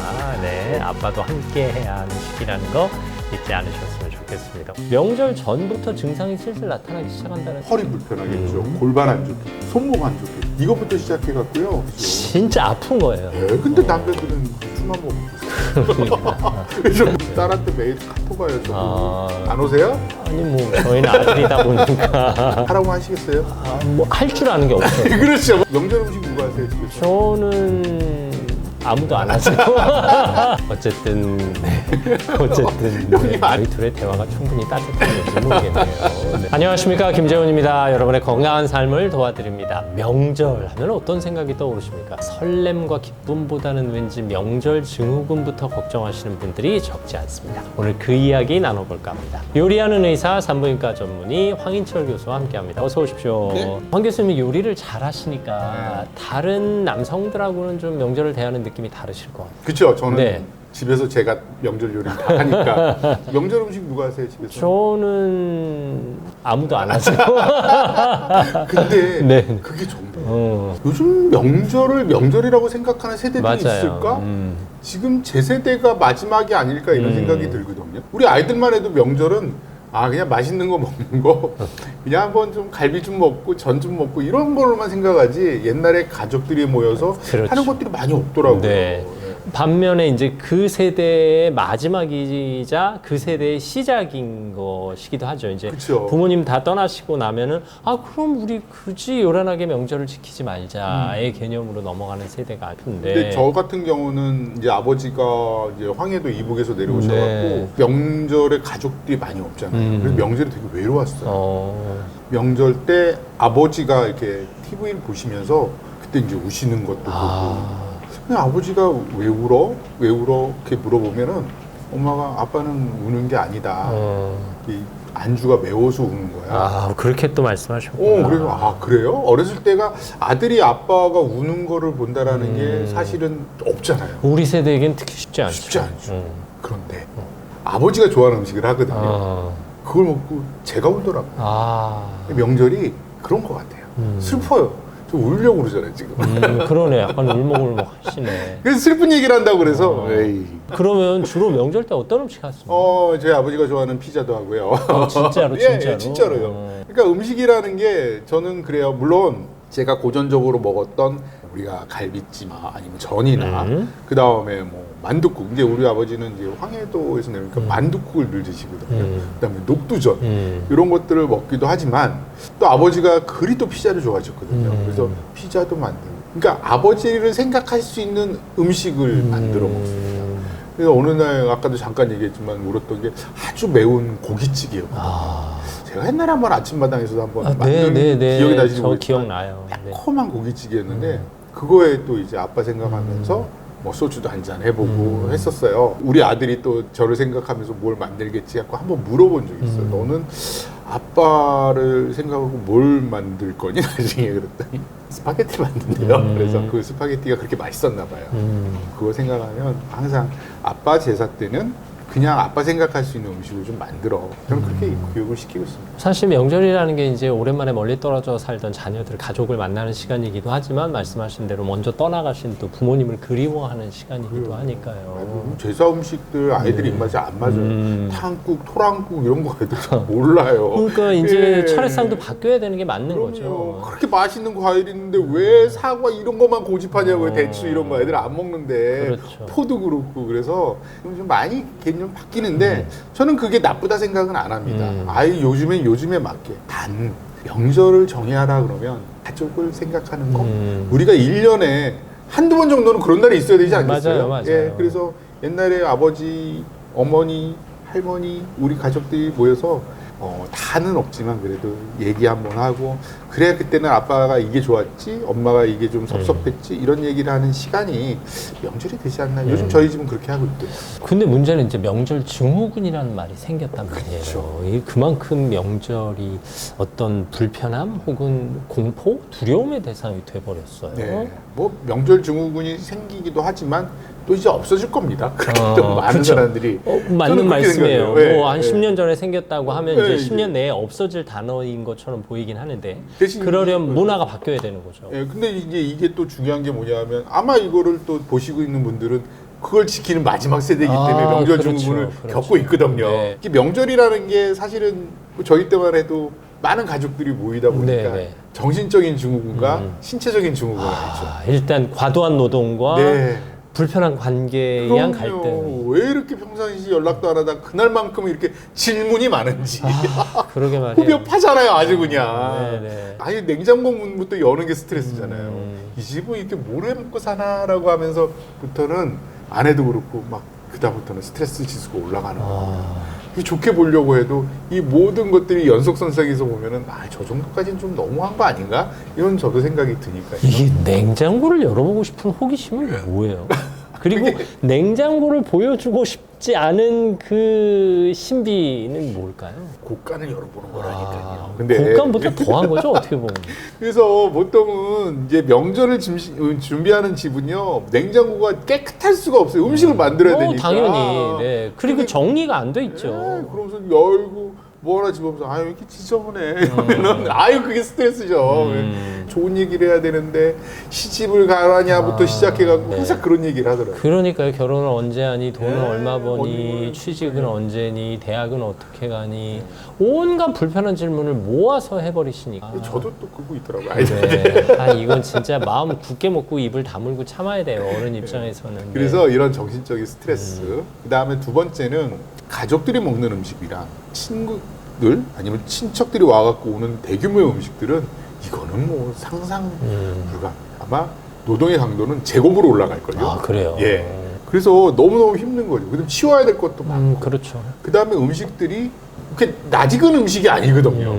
네, 아빠도 함께 해야 하는 시기라는 거 잊지 않으셨으면 좋겠습니다. 명절 전부터 증상이 슬슬 나타나기 시작한다는. 허리 불편하겠죠. 골반 안 좋게, 손목 안 좋게. 이것부터 시작해갖고요. 진짜 아픈 거예요. 네, 근데 남자들은 술만 먹고 있어요. 그래서 딸한테 매일 카톡 와요. 저도. 안 오세요? 아니 뭐 저희는 아들이다 보니까 하라고 하시겠어요? 뭐 할 줄 아는 게 없어요. 그렇죠. 명절 음식 누가 하세요 집에서? 저는 아무도 안 하세요. 어쨌든 어쨌든 저희 둘의 대화가 충분히 따뜻한지 모르겠네요. 네. 안녕하십니까, 김재훈입니다. 여러분의 건강한 삶을 도와드립니다. 명절 하면 어떤 생각이 떠오르십니까? 설렘과 기쁨보다는 왠지 명절 증후군부터 걱정하시는 분들이 적지 않습니다. 오늘 그 이야기 나눠볼까 합니다. 요리하는 의사 산부인과 전문의 황인철 교수와 함께합니다. 어서 오십시오. 네. 황 교수님이 요리를 잘하시니까 다른 남성들하고는 좀 명절을 대하는 느낌이 다르실 것 같아요. 그렇죠. 저는 네. 집에서 제가 명절 요리 다 하니까. 명절 음식 누가 하세요 집에서? 저는 아무도 안 하세요. 근데 네. 그게 좋네요. 요즘 명절을 명절이라고 생각하는 세대들이 맞아요. 있을까? 지금 제 세대가 마지막이 아닐까 이런 생각이 들거든요. 우리 아이들만 해도 명절은 그냥 맛있는 거 먹는 거 그냥 한번 좀 갈비 좀 먹고 전 좀 먹고 이런 걸로만 생각하지 옛날에 가족들이 모여서 그렇죠. 하는 것들이 많이 없더라고요. 네. 반면에 이제 그 세대의 마지막이자 그 세대의 시작인 것이기도 하죠. 이제 그쵸. 부모님 다 떠나시고 나면은 그럼 우리 굳이 요란하게 명절을 지키지 말자의 개념으로 넘어가는 세대가 아픈데. 근데 저 같은 경우는 이제 아버지가 이제 황해도 이북에서 내려오셔갖고 네. 명절에 가족들이 많이 없잖아요. 그래서 명절이 되게 외로웠어요. 명절 때 아버지가 이렇게 TV를 보시면서 그때 이제 우시는 것도 보고. 그냥 아버지가 왜 울어? 왜 울어? 이렇게 물어보면은 엄마가 아빠는 우는 게 아니다. 이 안주가 매워서 우는 거야. 그렇게 또 말씀하셨구나. 그래서 그래요? 어렸을 때가 아들이 아빠가 우는 거를 본다라는 게 사실은 없잖아요. 우리 세대에겐 특히 쉽지 않죠. 쉽지 않죠. 그런데 아버지가 좋아하는 음식을 하거든요. 그걸 먹고 제가 울더라고요. 명절이 그런 것 같아요. 슬퍼요. 저 울려고 그러잖아요, 지금. 그러네. 약간 울먹울먹 하시네. 그래서 슬픈 얘기를 한다고 그래서. 에이. 그러면 주로 명절 때 어떤 음식 하십니까? 저희 아버지가 좋아하는 피자도 하고요. 진짜로? 예, 진짜로요. 그러니까 음식이라는 게 저는 그래요. 물론 제가 고전적으로 먹었던 우리가 갈비찜 아니면 전이나 그 다음에 뭐 만둣국. 이제 우리 아버지는 이제 황해도에서 내니까 만둣국을 늘 드시거든요. 그다음에 녹두전 이런 것들을 먹기도 하지만 또 아버지가 그리 또 피자를 좋아하셨거든요. 그래서 피자도 만들고. 그러니까 아버지를 생각할 수 있는 음식을 만들어 먹습니다. 그래서 어느 날 아까도 잠깐 얘기했지만 울었던 게 아주 매운 고깃찌개였거든요. 제가 옛날에 한번 아침마당에서도 한번 만든 기억이 나시죠? 저 기억나요. 매콤한 고깃찌개였는데 그거에 또 이제 아빠 생각하면서 뭐 소주도 한잔 해보고 했었어요. 우리 아들이 또 저를 생각하면서 뭘 만들겠지 하고 한번 물어본 적이 있어요. 너는 아빠를 생각하고 뭘 만들 거니? 나중에 그랬더니 스파게티 만든대요. 그래서 그 스파게티가 그렇게 맛있었나 봐요. 그거 생각하면 항상 아빠 제사 때는 그냥 아빠 생각할 수 있는 음식을 좀 만들어. 저는 그렇게 교육을 시키고 있습니다. 사실 명절이라는 게 이제 오랜만에 멀리 떨어져 살던 자녀들, 가족을 만나는 시간이기도 하지만 말씀하신 대로 먼저 떠나가신 또 부모님을 그리워하는 시간이기도 하니까요. 제사 음식들 아이들이 입맛에 안 맞아요. 탕국, 토랑국 이런 거 애들 잘 몰라요. 그러니까 이제 예. 차례상도 바뀌어야 되는 게 맞는 그럼요. 거죠. 그렇게 맛있는 과일 있는데 왜 사과 이런 것만 고집하냐고요. 대추 이런 거 애들 안 먹는데. 그렇죠. 포도 그렇고. 그래서 좀 많이 개념 바뀌는데 저는 그게 나쁘다 생각은 안 합니다. 요즘에 맞게. 단 명절을 정해하라 그러면 가족을 생각하는 거. 우리가 1년에 한두 번 정도는 그런 날이 있어야 되지 않겠어요? 맞아요. 예, 그래서 옛날에 아버지, 어머니, 할머니, 우리 가족들이 모여서 다는 없지만 그래도 얘기 한번 하고 그래야 그때는 아빠가 이게 좋았지 엄마가 이게 좀 섭섭했지 이런 얘기를 하는 시간이 명절이 되지 않나. 요즘 저희 집은 그렇게 하고 있대요. 근데 문제는 이제 명절 증후군이라는 말이 생겼단 말이에요. 그렇죠. 그만큼 명절이 어떤 불편함 혹은 공포, 두려움의 대상이 돼버렸어요. 네. 뭐 명절 증후군이 생기기도 하지만 또 이제 없어질 겁니다. 그렇게 또 많은 그쵸. 사람들이 맞는 말씀이에요. 네, 뭐 한 네. 10년 전에 생겼다고 하면 네, 이제 10년 내에 없어질 단어인 것처럼 보이긴 하는데 대신 그러려면 문화가 바뀌어야 되는 거죠. 예, 근데 이게 또 중요한 게 뭐냐면 아마 이거를 또 보시고 있는 분들은 그걸 지키는 마지막 세대이기 때문에 명절 그렇죠, 증후군을 그렇죠. 겪고 있거든요. 네. 이게 명절이라는 게 사실은 저희 때만 해도 많은 가족들이 모이다 보니까 네. 정신적인 증후군과 신체적인 증후군을 알죠. 일단 과도한 노동과 네. 불편한 관계에 의한 갈등. 왜 이렇게 평상시 연락도 안 하다 그날만큼 이렇게 질문이 많은지. 그러게 말이에요. 후벼파잖아요, 아주 그냥. 네네. 아예 냉장고 문부터 여는 게 스트레스잖아요. 이 집은 이렇게 뭘 해 먹고 사나라고 하면서부터는 아내도 그렇고 막 그다음부터는 스트레스 지수가 올라가는 거예요. 좋게 보려고 해도 이 모든 것들이 연속선상에서 보면은 저 정도까지는 좀 너무한 거 아닌가? 이런 저도 생각이 드니까요. 이게 냉장고를 열어보고 싶은 호기심은 뭐예요? 그리고 냉장고를 보여주고 싶지 않은 그 신비는 뭘까요? 곳간을 열어보는 거라니까요. 근데 곡간보다 더한 거죠, 어떻게 보면. 그래서 보통은 이제 명절을 준비하는 집은요 냉장고가 깨끗할 수가 없어요. 음식을 만들어야 되니까. 당연히. 네. 그리고 정리가 안 돼 있죠. 네, 그러면서 열고 뭐 하나 집어보면서 왜 이렇게 지저분해 이러면은 그게 스트레스죠. 좋은 얘기를 해야 되는데 시집을 가라냐부터 시작해가지고 네. 항상 그런 얘기를 하더라고요. 그러니까요. 결혼을 언제 하니, 돈을 네, 얼마 버니, 취직은 언제니, 대학은 어떻게 가니, 온갖 불편한 질문을 모아서 해버리시니까. 저도 또 그거 있더라고요. 네. 아, 이건 진짜 마음 굳게 먹고 입을 다물고 참아야 돼요. 어른 입장에서는. 네. 그래서 이런 정신적인 스트레스. 그 다음에 두 번째는 가족들이 먹는 음식이랑 친구들 아니면 친척들이 와갖고 오는 대규모의 음식들은 이거는 뭐 상상 불가. 아마 노동의 강도는 제곱으로 올라갈걸요. 아, 그래요? 예. 그래서 너무너무 힘든 거죠. 그다음 치워야 될 것도 많고. 그렇죠. 그 다음에 음식들이 그렇게 낯익은 음식이 아니거든요.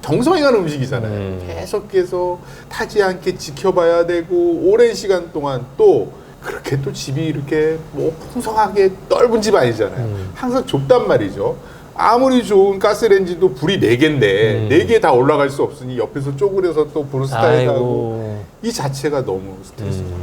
정성이 가는 음식이잖아요. 계속해서 타지 않게 지켜봐야 되고 오랜 시간 동안 또 그렇게 또 집이 이렇게 뭐 풍성하게 넓은 집 아니잖아요. 항상 좁단 말이죠. 아무리 좋은 가스레인지도 불이 4개인데 4개 다 올라갈 수 없으니 옆에서 쪼그려서 또 브루스타일 하고 이 자체가 너무 스트레스죠.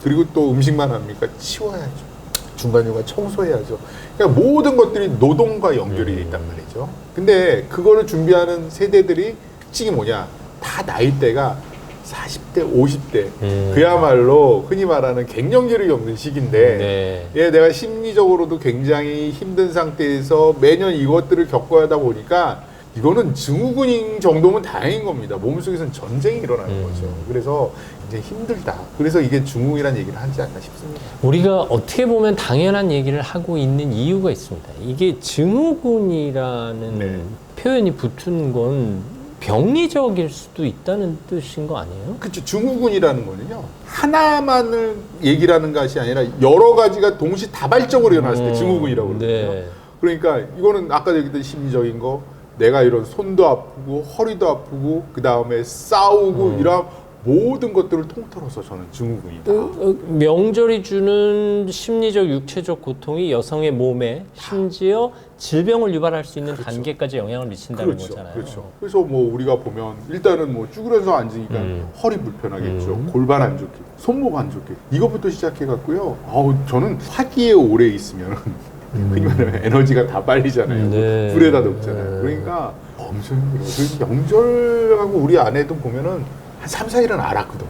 그리고 또 음식만 합니까? 치워야죠. 중간중간 청소해야죠. 그러니까 모든 것들이 노동과 연결이 돼 있단 말이죠. 근데 그거를 준비하는 세대들이 특징이 뭐냐? 다 나이대가 40대, 50대. 그야말로 흔히 말하는 갱년기를 겪는 시기인데 네. 예, 내가 심리적으로도 굉장히 힘든 상태에서 매년 이것들을 겪어야 하다 보니까 이거는 증후군인 정도면 다행인 겁니다. 몸속에서는 전쟁이 일어나는 거죠. 그래서 굉장히 힘들다. 그래서 이게 증후군이라는 얘기를 하지 않나 싶습니다. 우리가 어떻게 보면 당연한 얘기를 하고 있는 이유가 있습니다. 이게 증후군이라는 네. 표현이 붙은 건 병리적일 수도 있다는 뜻인 거 아니에요? 그렇죠. 증후군이라는 거는요. 하나만을 얘기를 하는 것이 아니라 여러 가지가 동시다발적으로 일어났을 때 증후군이라고 그러거든요. 네. 그러니까 이거는 아까 얘기했던 심리적인 거, 내가 이런 손도 아프고 허리도 아프고 그 다음에 싸우고 이런 모든 것들을 통틀어서 저는 증후군이다. 명절이 주는 심리적, 육체적 고통이 여성의 몸에 심지어 질병을 유발할 수 있는 그렇죠. 단계까지 영향을 미친다는 그렇죠. 거잖아요. 그렇죠. 그래서 뭐 우리가 보면 일단은 뭐 쭈그려서 앉으니까 허리 불편하겠죠. 골반 안 좋게, 손목 안 좋게. 이것부터 시작해 갖고요. 저는 화기에 오래 있으면 흔히 말하면 에너지가 다 빨리잖아요. 네. 불에다 녹잖아요. 그러니까 엄청 힘들어요. 그래서 명절하고 우리 아내도 보면은 한 3, 4일은 알았거든요.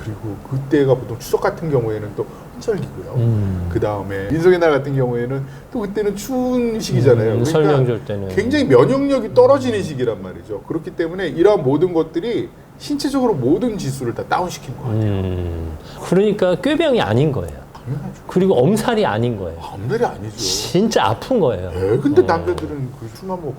그리고 그때가 보통 추석 같은 경우에는 또 한절기고요. 그 다음에 민속의 날 같은 경우에는 또 그때는 추운 시기잖아요. 그러니까 설명절 때는 굉장히 면역력이 떨어지는 시기란 말이죠. 그렇기 때문에 이러한 모든 것들이 신체적으로 모든 지수를 다 다운시킨 것 같아요. 그러니까 꾀병이 아닌 거예요. 당연하죠. 그리고 엄살이 아닌 거예요. 엄살이 아니죠. 진짜 아픈 거예요. 근데 남자들은 그 술만 먹고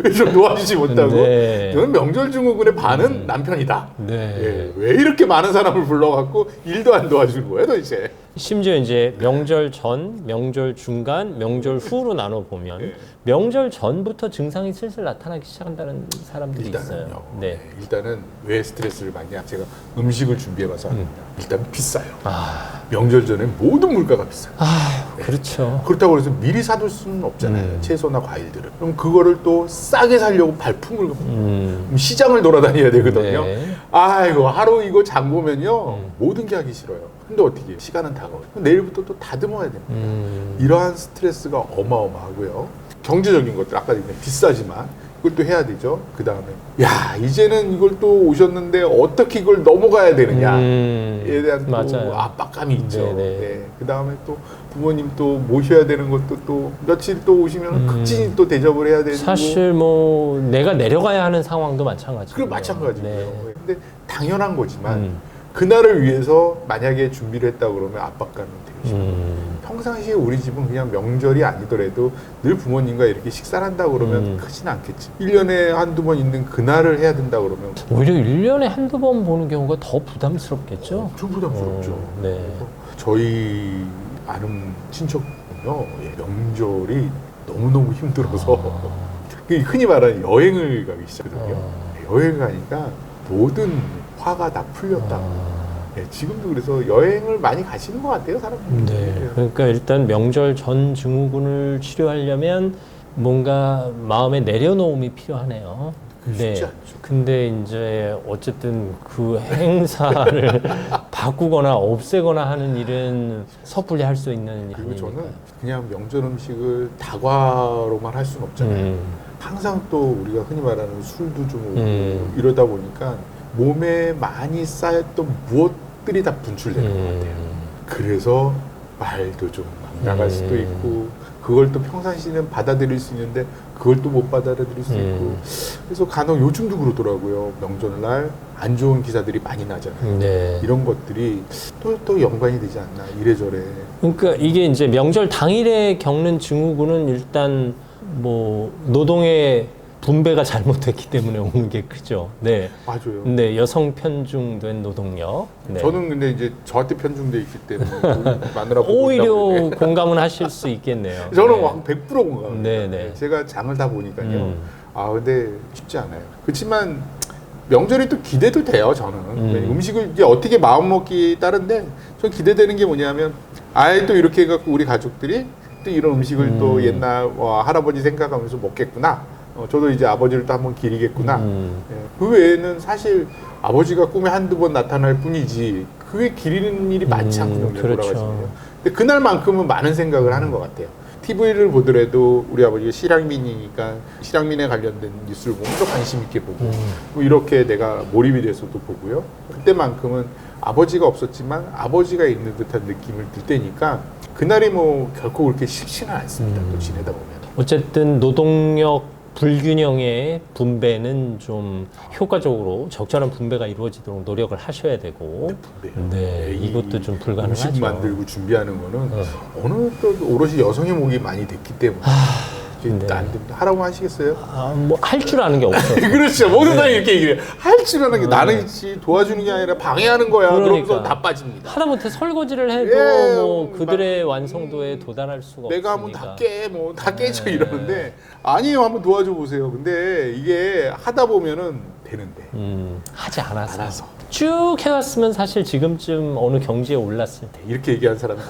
그래서 좀 도와주지 못하고 네. 저는 명절 증후군의 반은 남편이다. 네. 예, 왜 이렇게 많은 사람을 불러갖고 일도 안 도와주는 거예요 도대체. 심지어 이제 명절 전, 명절 중간, 명절 후로 나눠 보면 네. 명절 전부터 증상이 슬슬 나타나기 시작한다는 사람들이 있어요. 일단은요. 네. 일단은 왜 스트레스를 받냐? 제가 음식을 준비해봐서 합니다. 일단 비싸요. 아, 명절 전에 모든 물가가 비싸요. 그렇죠. 그렇다고 해서 미리 사둘 수는 없잖아요. 채소나 과일들을. 그럼 그거를 또 싸게 사려고 발품을 그럼 시장을 돌아다녀야 되거든요. 네. 아이고 하루 이거 장 보면요 모든 게 하기 싫어요. 근데 어떻게 해요? 시간은 다가와요. 그럼 내일부터 또 다듬어야 됩니다. 이러한 스트레스가 어마어마하고요. 경제적인 것들 아까 얘기한 비싸지만 이걸 또 해야 되죠. 그 다음에 야 이제는 이걸 또 오셨는데 어떻게 이걸 넘어가야 되느냐에 대한 또 맞아요. 압박감이 있죠. 네네. 네. 그 다음에 또 부모님 또 모셔야 되는 것도 또 며칠 또 오시면 극진히 또 대접을 해야 되고 사실 뭐 내가 내려가야 하는 상황도 마찬가지고. 그리고 마찬가지고요. 네. 근데 당연한 거지만 그날을 위해서 만약에 준비를 했다 그러면 압박감이 되게 심해요. 평상시에 우리 집은 그냥 명절이 아니더라도 늘 부모님과 이렇게 식사를 한다 그러면 크진 않겠지. 1년에 한두 번 있는 그날을 해야 된다 그러면 오히려 1년에 한두 번 보는 경우가 더 부담스럽겠죠? 엄청 부담스럽죠. 네. 그래서 저희 아는 친척은요, 명절이 너무너무 힘들어서 흔히 말하는 여행을 가기 시작하거든요. 여행 가니까 모든 화가 다 풀렸다. 네, 지금도 그래서 여행을 많이 가시는 것 같아요, 사람들이. 네. 그러니까 일단 명절 전 증후군을 치료하려면 뭔가 마음의 내려놓음이 필요하네요. 쉽지 않죠. 근데 이제 어쨌든 그 행사를 바꾸거나 없애거나 하는 일은 섣불리 할 수 있는 일이 그리고 아니니까요. 저는 그냥 명절 음식을 다과로만 할 수는 없잖아요. 항상 또 우리가 흔히 말하는 술도 좀 오고 이러다 보니까 몸에 많이 쌓였던 무엇들이 다 분출되는 것 같아요. 그래서 말도 좀 막 나갈 수도 있고 그걸 또 평상시에는 받아들일 수 있는데 그걸 또 못 받아들일 수 있고 그래서 간혹 요즘도 그러더라고요. 명절날 안 좋은 기사들이 많이 나잖아요. 네. 이런 것들이 또 연관이 되지 않나 이래저래. 그러니까 이게 이제 명절 당일에 겪는 증후군은 일단 뭐 노동의 분배가 잘못됐기 때문에 오는 게 크죠. 네. 맞아요. 네, 여성 편중된 노동력. 네. 저는 근데 이제 저한테 편중돼 있기 때문에 마누라 보고 오히려 있다고 그러는데 공감은 하실 수 있겠네요. 저는 네. 막 100% 공감합니다. 네, 네. 제가 장을 다 보니까요. 아 근데 쉽지 않아요. 그렇지만 명절이 또 기대도 돼요. 저는 음식을 이제 어떻게 마음 먹기 따른데 저 기대되는 게 뭐냐면 아예 또 이렇게 해갖고 우리 가족들이 또 이런 음식을 또 옛날 할아버지 생각하면서 먹겠구나. 저도 이제 아버지를 또 한번 기리겠구나. 예. 그 외에는 사실 아버지가 꿈에 한두 번 나타날 뿐이지 그 외에 기리는 일이 많지 않거든요. 그렇죠. 돌아가시면. 근데 그날만큼은 많은 생각을 하는 것 같아요. TV를 보더라도 우리 아버지가 실향민이니까 실향민에 관련된 뉴스를 보면 또 관심 있게 보고 뭐 이렇게 내가 몰입이 돼서도 보고요. 그때만큼은 아버지가 없었지만 아버지가 있는 듯한 느낌을 들 때니까 그날이 뭐 결코 그렇게 싫지는 않습니다. 또 지내다 보면. 어쨌든 노동력 불균형의 분배는 좀 효과적으로 적절한 분배가 이루어지도록 노력을 하셔야 되고, 네, 이것도 좀 불가능하죠. 음식 만들고 준비하는 거는 어느 또 오롯이 여성의 목이 많이 됐기 때문에 이게 네. 안 됩니다. 하라고 하시겠어요? 뭐 할 줄 아는 게 없어요. 그렇죠. 모든 사람이 이렇게 얘기해요. 할 줄 아는 게 나는 도와주는 게 아니라 방해하는 거야. 그러니까. 그러면서 다 빠집니다. 하다못해 설거지를 해도 예, 뭐 그들의 완성도에 도달할 수가 내가 한번 없으니까. 다 깨, 뭐 다 깨져 이러는데 아니에요. 한번 도와줘 보세요. 근데 이게 하다 보면은 되는데 하지 않아서. 알아서. 쭉 해왔으면 사실 지금쯤 어느 경지에 올랐을 때. 이렇게 얘기한 사람은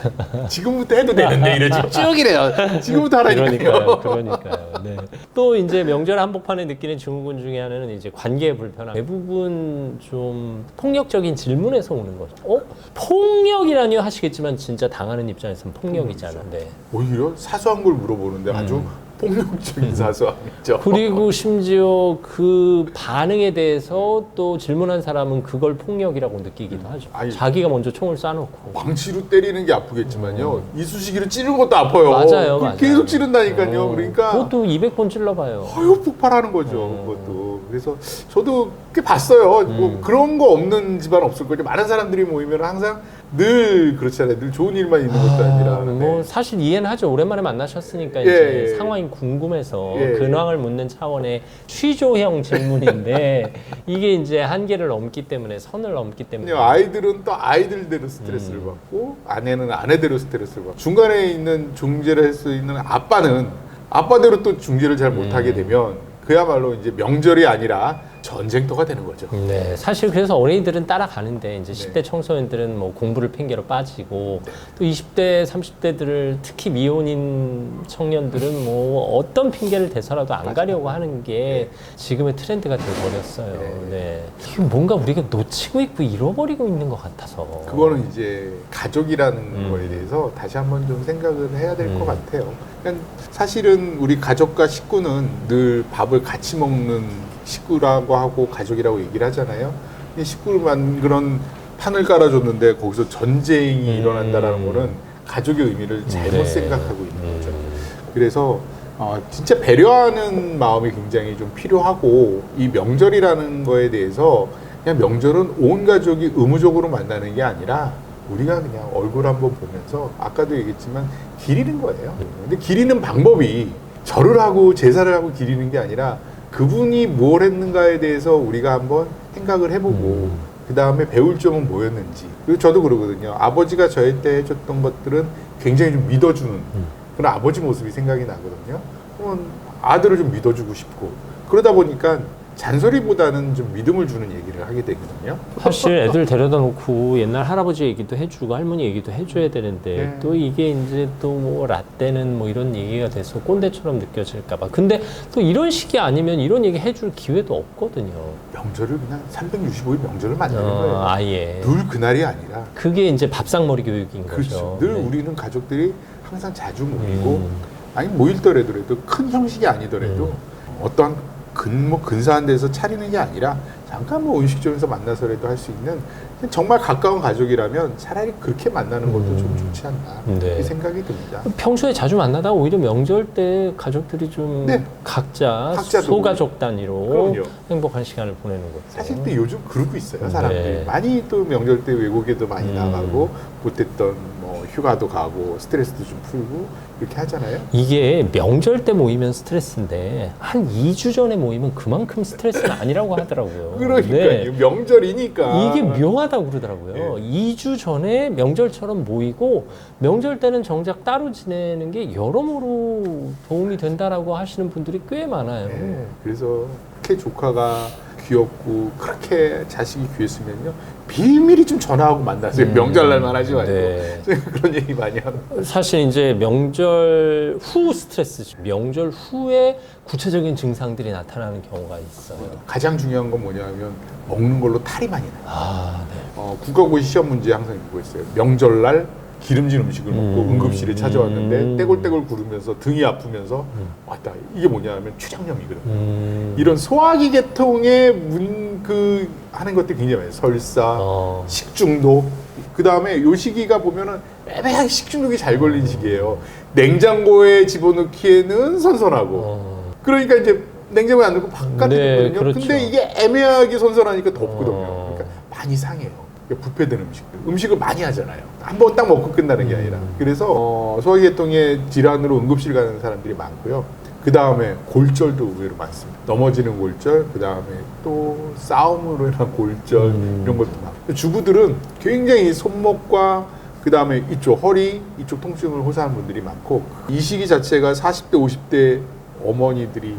지금부터 해도 되는데 이러지. 쭉 이래요. 지금부터 하라니까요. 그러니까요. 네. 또 이제 명절 한복판에 느끼는 증후군 중에 하나는 이제 관계의 불편함. 대부분 좀 폭력적인 질문에서 오는 거죠. 폭력이라니요 하시겠지만 진짜 당하는 입장에서는 폭력이잖아. 네. 오히려 사소한 걸 물어보는데 아주 폭력적인 사소함이죠. 그리고 심지어 그 반응에 대해서 또 질문한 사람은 그걸 폭력이라고 느끼기도 하죠. 아니, 자기가 먼저 총을 쏴놓고. 망치로 때리는 게 아프겠지만요. 이쑤시개로 찌르는 것도 아파요. 맞아요, 그걸 맞아요. 계속 찌른다니까요. 그러니까 그것도 200번 찔러봐요. 폭발하는 거죠. 그것도. 그래서 저도 꽤 봤어요. 뭐 그런 거 없는 집안 없을 거죠. 많은 사람들이 모이면 항상 늘 그렇잖아요. 늘 좋은 일만 있는 것도 아니라. 뭐 네. 사실 이해는 하죠. 오랜만에 만나셨으니까 예, 이제 예. 상황이 궁금해서 예, 예. 근황을 묻는 차원의 취조형 질문인데 이게 이제 한계를 넘기 때문에 선을 넘기 때문에 아이들은 또 아이들대로 스트레스를 받고 아내는 아내대로 스트레스를 받고 중간에 있는 중재를 할 수 있는 아빠는 아빠대로 또 중재를 잘 못하게 되면 그야말로 이제 명절이 아니라 전쟁터가 되는 거죠. 네, 사실 그래서 어린이들은 따라가는데 이제 네. 10대 청소년들은 뭐 공부를 핑계로 빠지고 또 20대, 30대들을 특히 미혼인 청년들은 뭐 어떤 핑계를 대서라도 안 가려고 하는 게 지금의 트렌드가 돼버렸어요. 네. 이게 뭔가 우리가 놓치고 있고 잃어버리고 있는 것 같아서. 그거는 이제 가족이라는 거에 대해서 다시 한번 좀 생각을 해야 될 것 같아요. 그러니까 사실은 우리 가족과 식구는 늘 밥을 같이 먹는 식구라고 하고 가족이라고 얘기를 하잖아요. 근데 식구만 그런 판을 깔아줬는데 거기서 전쟁이 일어난다라는 거는 가족의 의미를 잘못 네. 생각하고 있는 거죠. 그래서 진짜 배려하는 마음이 굉장히 좀 필요하고 이 명절이라는 거에 대해서 그냥 명절은 온 가족이 의무적으로 만나는 게 아니라 우리가 그냥 얼굴 한번 보면서 아까도 얘기했지만 기리는 거예요. 근데 기리는 방법이 절을 하고 제사를 하고 기리는 게 아니라 그분이 뭘 했는가에 대해서 우리가 한번 생각을 해보고 그 다음에 배울 점은 뭐였는지. 그리고 저도 그러거든요. 아버지가 저한테 해줬던 것들은 굉장히 좀 믿어주는 그런 아버지 모습이 생각이 나거든요. 그러면 아들을 좀 믿어주고 싶고 그러다 보니까 잔소리보다는 좀 믿음을 주는 얘기를 하게 되거든요. 사실 애들 데려다 놓고 옛날 할아버지 얘기도 해주고 할머니 얘기도 해줘야 되는데 네. 또 이게 이제 또 뭐 라떼는 뭐 이런 얘기가 돼서 꼰대처럼 느껴질까봐. 근데 또 이런 식이 아니면 이런 얘기 해줄 기회도 없거든요. 명절을 그냥 365일 명절을 만드는 거예요. 아예. 늘 그날이 아니라 그게 이제 밥상머리 교육인 그렇죠. 거죠. 늘 네. 우리는 가족들이 항상 자주 모이고 아니 모일더라도 큰 형식이 아니더라도 어떠한 근사한 데서 차리는 게 아니라 잠깐 뭐 음식점에서 만나서라도 할 수 있는 정말 가까운 가족이라면 차라리 그렇게 만나는 것도 좀 좋지 않나 네. 이 생각이 듭니다. 평소에 자주 만나다가 오히려 명절 때 가족들이 좀 네. 각자 각자도 소가족 단위로 그럼요. 행복한 시간을 보내는 거죠. 사실 또 요즘 그러고 있어요 사람들이. 네. 많이 또 명절 때 외국에도 많이 나가고 못했던 뭐 휴가도 가고 스트레스도 좀 풀고 이렇게 하잖아요. 이게 명절 때 모이면 스트레스인데 한 2주 전에 모이면 그만큼 스트레스는 아니라고 하더라고요. 그러니까요. 네. 명절이니까. 이게 묘하다고 그러더라고요. 2주 전에 명절처럼 모이고 명절 때는 정작 따로 지내는 게 여러모로 도움이 된다라고 하시는 분들이 꽤 많아요. 네. 그래서 그렇게 조카가 귀엽고 그렇게 자식이 귀했으면요 비밀히 좀 전화하고 만나세요. 명절날만 하지 말고. 네. 제가 그런 얘기 많이 합니다. 사실 이제 명절 후 스트레스죠. 명절 후에 구체적인 증상들이 나타나는 경우가 있어요. 가장 중요한 건 뭐냐면 먹는 걸로 탈이 많이 나요. 아, 네. 국가고시 시험 문제 항상 이거 있어요. 명절날 기름진 음식을 먹고 응급실에 찾아왔는데 떼굴떼굴 구르면서 등이 아프면서 왔다. 이게 뭐냐면 췌장염이거든요. 이런 소화기 계통의 하는 것들이 굉장히 많아요. 설사, 식중독. 그 다음에 요 시기가 보면은 애매하게 식중독이 잘 걸린 시기예요. 냉장고에 집어넣기에는 선선하고. 그러니까 이제 냉장고에 안 넣고 바깥에 네, 뒀거든요. 그렇죠. 근데 이게 애매하게 선선하니까 덥거든요. 그러니까 많이 상해요. 부패되는 음식을 많이 하잖아요. 한 번 딱 먹고 끝나는 게 아니라. 그래서 소화계통의 질환으로 응급실 가는 사람들이 많고요. 그 다음에 골절도 의외로 많습니다. 넘어지는 골절, 그 다음에 또 싸움으로 인한 골절 이런 것도 많고. 주부들은 굉장히 손목과 그 다음에 이쪽 허리, 이쪽 통증을 호소하는 분들이 많고 이 시기 자체가 40대, 50대 어머니들이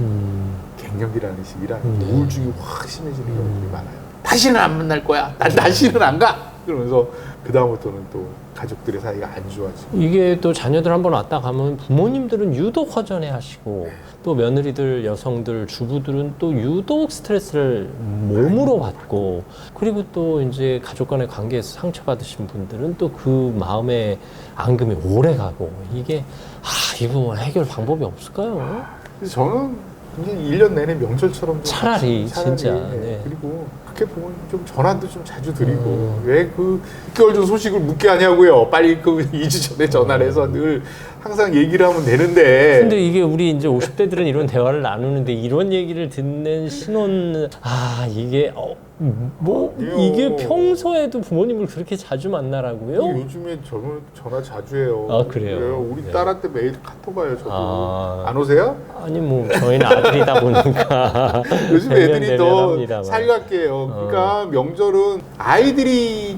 갱년기라는 시기라 우울증이 확 심해지는 경우들이 많아요. 다시는 안 만날 거야. 난 다시는 안 가. 그러면서 그 다음부터는 또 가족들의 사이가 안 좋아지고. 이게 또 자녀들 한번 왔다 가면 부모님들은 유독 허전해 하시고 또 며느리들, 여성들, 주부들은 또 유독 스트레스를 몸으로 받고 그리고 또 이제 가족 간의 관계에서 상처받으신 분들은 또 그 마음의 앙금이 오래 가고 이게 이거 해결 방법이 없을까요? 그래서 저는 이제 1년 내내 명절처럼 좀 차라리 진짜. 네. 네. 그리고 그렇게 보면 좀 전화도 좀 자주 드리고 왜 그 6개월 전 소식을 묻게 하냐고요. 빨리 그 2주 전에 전화를 해서 늘 항상 얘기를 하면 되는데. 근데 이게 우리 이제 50대들은 이런 대화를 나누는데 이런 얘기를 듣는 신혼 이게 이게 평소에도 부모님을 그렇게 자주 만나라고요? 요즘에 저는 전화 자주 해요. 아, 그래요? 우리 네. 딸한테 매일 카톡 와요. 저도 안 안 오세요? 아니 뭐 저희는 아들이다 보니까 요즘 애들이 더 대면합니다만. 살갑게 해요. 그러니까 명절은 아이들이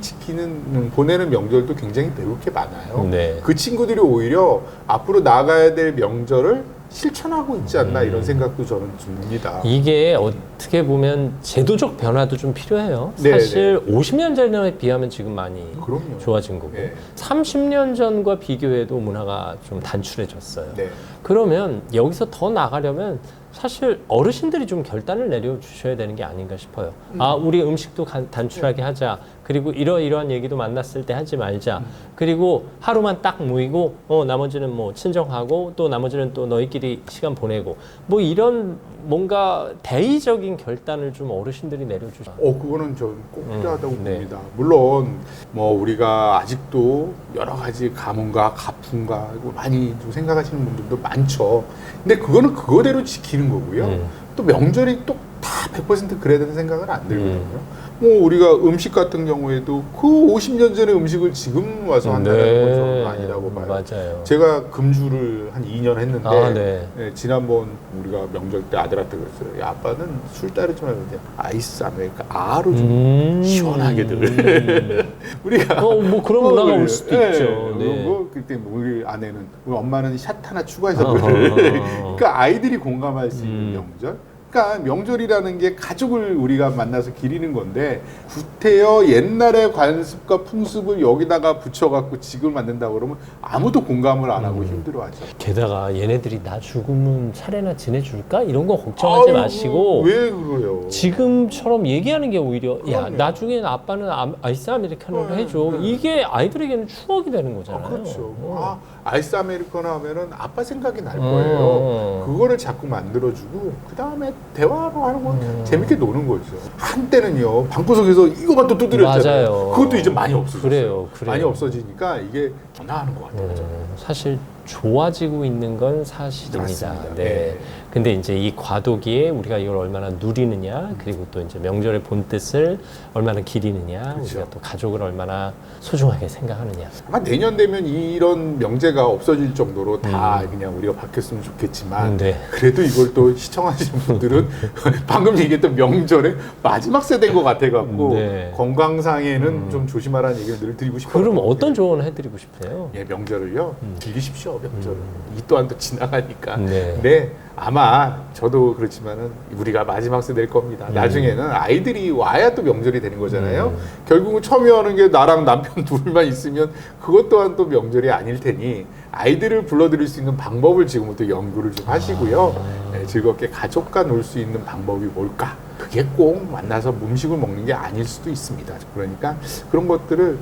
보내는 명절도 굉장히 배울 게 많아요. 네. 그 친구들이 오히려 앞으로 나가야 될 명절을 실천하고 있지 않나 이런 생각도 저는 듭니다. 이게 어떻게 보면 제도적 변화도 좀 필요해요. 네, 사실 50년 전에 비하면 지금 많이 그럼요. 좋아진 거고 네. 30년 전과 비교해도 문화가 좀 단출해졌어요. 네. 그러면 여기서 더 나가려면 사실 어르신들이 좀 결단을 내려주셔야 되는 게 아닌가 싶어요. 우리 음식도 단출하게 하자. 그리고 이러이러한 얘기도 만났을 때 하지 말자. 그리고 하루만 딱 모이고 나머지는 뭐 친정하고 또 나머지는 또 너희끼리 시간 보내고 뭐 이런 뭔가 대의적인 결단을 좀 어르신들이 내려주셔. 그거는 저는 꼭 필요하다고 네. 봅니다. 물론 뭐 우리가 아직도 여러 가지 가문과 가풍과 많이 좀 생각하시는 분들도 많죠. 근데 그거는 그거대로 지키는 거고요. 또 명절이 또 다 100% 그래야 되는 생각은 안 들거든요. 뭐 우리가 음식 같은 경우에도 그 50년 전의 음식을 지금 와서 한다는 건 저는 아니라고 봐요. 맞아요. 제가 금주를 한 2년 했는데 네. 네, 지난번 우리가 명절 때 아들한테 그랬어요. 야, 아빠는 술 따르지 말고 그냥 아이스 아메리카노로 좀 시원하게들. 우리가 뭐 그런 문화가 올 수도 있죠. 네. 그리고 그때 우리 아내는 우리 엄마는 샷 하나 추가해서 그러니까 아이들이 공감할 수 있는 명절. 그러니까 명절이라는 게 가족을 우리가 만나서 기리는 건데 구태여 옛날의 관습과 풍습을 여기다가 붙여갖고 지금 만든다고 그러면 아무도 공감을 안 하고 힘들어하죠. 게다가 얘네들이 나 죽으면 차례나 지내줄까? 이런 거 걱정하지 아이고, 마시고 왜 그래요? 지금처럼 얘기하는 게 오히려 야 그럼요. 나중에 아빠는 아이스 아메리카노를 네, 해줘. 네. 이게 아이들에게는 추억이 되는 거잖아요. 그렇죠. 아이스 아메리카노 하면은 아빠 생각이 날 거예요. 그거를 자꾸 만들어주고 그 다음에 대화로 하는 건 재밌게 노는 거죠. 한때는요 방구석에서 이거만 또 두드렸잖아요. 맞아요. 그것도 이제 많이 없어졌어요. 그래요. 많이 없어지니까 이게 변화하는 것 같아요. 사실 좋아지고 있는 건 사실입니다. 맞습니다. 네. 네. 근데 이제 이 과도기에 우리가 이걸 얼마나 누리느냐, 그리고 또 이제 명절의 본 뜻을 얼마나 기리느냐, 그렇죠. 우리가 또 가족을 얼마나 소중하게 생각하느냐. 아마 내년 되면 이런 명제가 없어질 정도로 다 그냥 우리가 바뀌었으면 좋겠지만 네. 그래도 이걸 또 시청하시는 분들은 방금 얘기했던 명절의 마지막 세대인 것 같아갖고 네. 건강상에는 좀 조심하라는 얘기를 늘 드리고 싶어요. 그럼 어떤 조언을 해드리고 싶으세요? 예, 명절을요 즐기십시오. 명절을 이 또한 또 지나가니까. 네. 네, 아마 저도 그렇지만은 우리가 마지막 세대일 겁니다. 나중에는 아이들이 와야 또 명절이 되는 거잖아요. 결국은 처음에 하는 게 나랑 남편 둘만 있으면 그것 또한 또 명절이 아닐 테니 아이들을 불러들일 수 있는 방법을 지금부터 연구를 좀 하시고요. 네, 즐겁게 가족과 놀 수 있는 방법이 뭘까? 그게 꼭 만나서 음식을 먹는 게 아닐 수도 있습니다. 그러니까 그런 것들을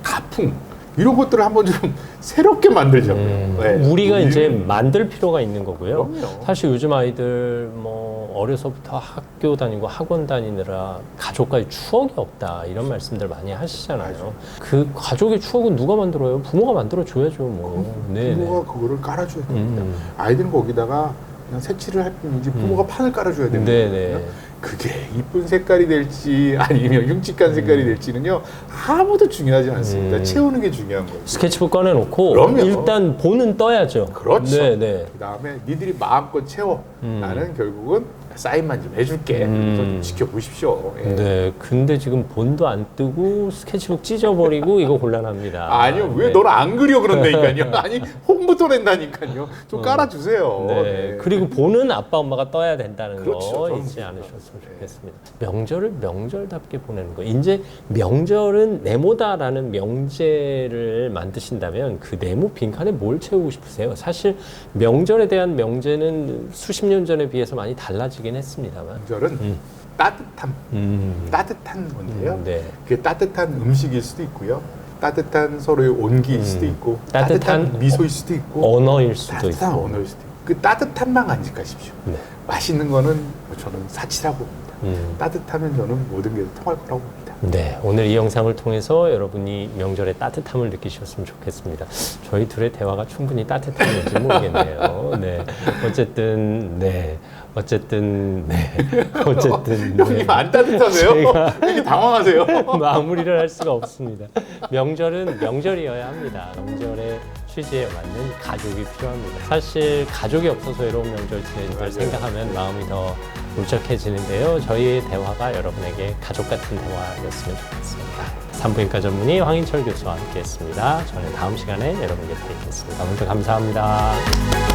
가풍 이런 것들을 한번 좀 새롭게 만들자고요. 네. 우리가 이제 만들 필요가 있는 거고요. 그럼요. 사실 요즘 아이들 뭐 어려서부터 학교 다니고 학원 다니느라 가족과의 추억이 없다 이런 말씀들 많이 하시잖아요. 그 가족의 추억은 누가 만들어요? 부모가 만들어 줘야죠. 뭐. 네. 부모가 그거를 깔아줘야 됩니다. 아이들은 거기다가 그냥 색칠을 할 뿐이지 부모가 판을 깔아줘야 됩니다. 네네. 그게 이쁜 색깔이 될지 아니면 흉측한 색깔이 될지는요 아무도 중요하지 않습니다. 채우는 게 중요한 거예요. 스케치북 꺼내놓고 그럼요. 일단 본은 떠야죠. 그렇죠. 네네. 그 다음에 니들이 마음껏 채워. 나는 결국은 사인만 좀 해줄게. 그래서 좀 지켜보십시오. 예. 네. 근데 지금 본도 안 뜨고 스케치북 찢어버리고 이거 곤란합니다. 아니요, 왜 네. 너는 안 그려 그런다니까요. 아니 홍부터 낸다니까요. 좀 깔아주세요. 네. 네. 그리고 본은 아빠 엄마가 떠야 된다는 그렇죠. 거 저는 잊지 그렇습니다. 않으셨으면 좋겠습니다. 명절을 명절답게 보내는 거. 이제 명절은 네모다라는 명제를 만드신다면 그 네모 빈칸에 뭘 채우고 싶으세요? 사실 명절에 대한 명제는 수십 년 전에 비해서 많이 달라지긴 했습니다만. 명절은 따뜻한 건데요. 네. 그게 따뜻한 음식일 수도 있고요. 따뜻한 서로의 온기일 수도 있고, 따뜻한 미소일 수도 있고, 언어일 수도 따뜻한 있고. 언어일 수도 있고. 그 따뜻함만 간직하십시오. 네. 맛있는 거는 저는 사치라고 봅니다. 따뜻하면 저는 모든 게 통할 거라고 봅니다. 네, 오늘 이 영상을 통해서 여러분이 명절의 따뜻함을 느끼셨으면 좋겠습니다. 저희 둘의 대화가 충분히 따뜻한지 모르겠네요. 네, 어쨌든 네. 형님 안 따뜻하세요? 되게 당황하세요. 마무리를 할 수가 없습니다. 명절은 명절이어야 합니다. 명절의 취지에 맞는 가족이 필요합니다. 사실 가족이 없어서 외로운 명절 지내는 걸 생각하면 마음이 더 울적해지는데요. 저희의 대화가 여러분에게 가족 같은 대화였으면 좋겠습니다. 산부인과 전문의 황인철 교수와 함께했습니다. 저는 다음 시간에 여러분 곁에 있겠습니다. 오늘도 감사합니다.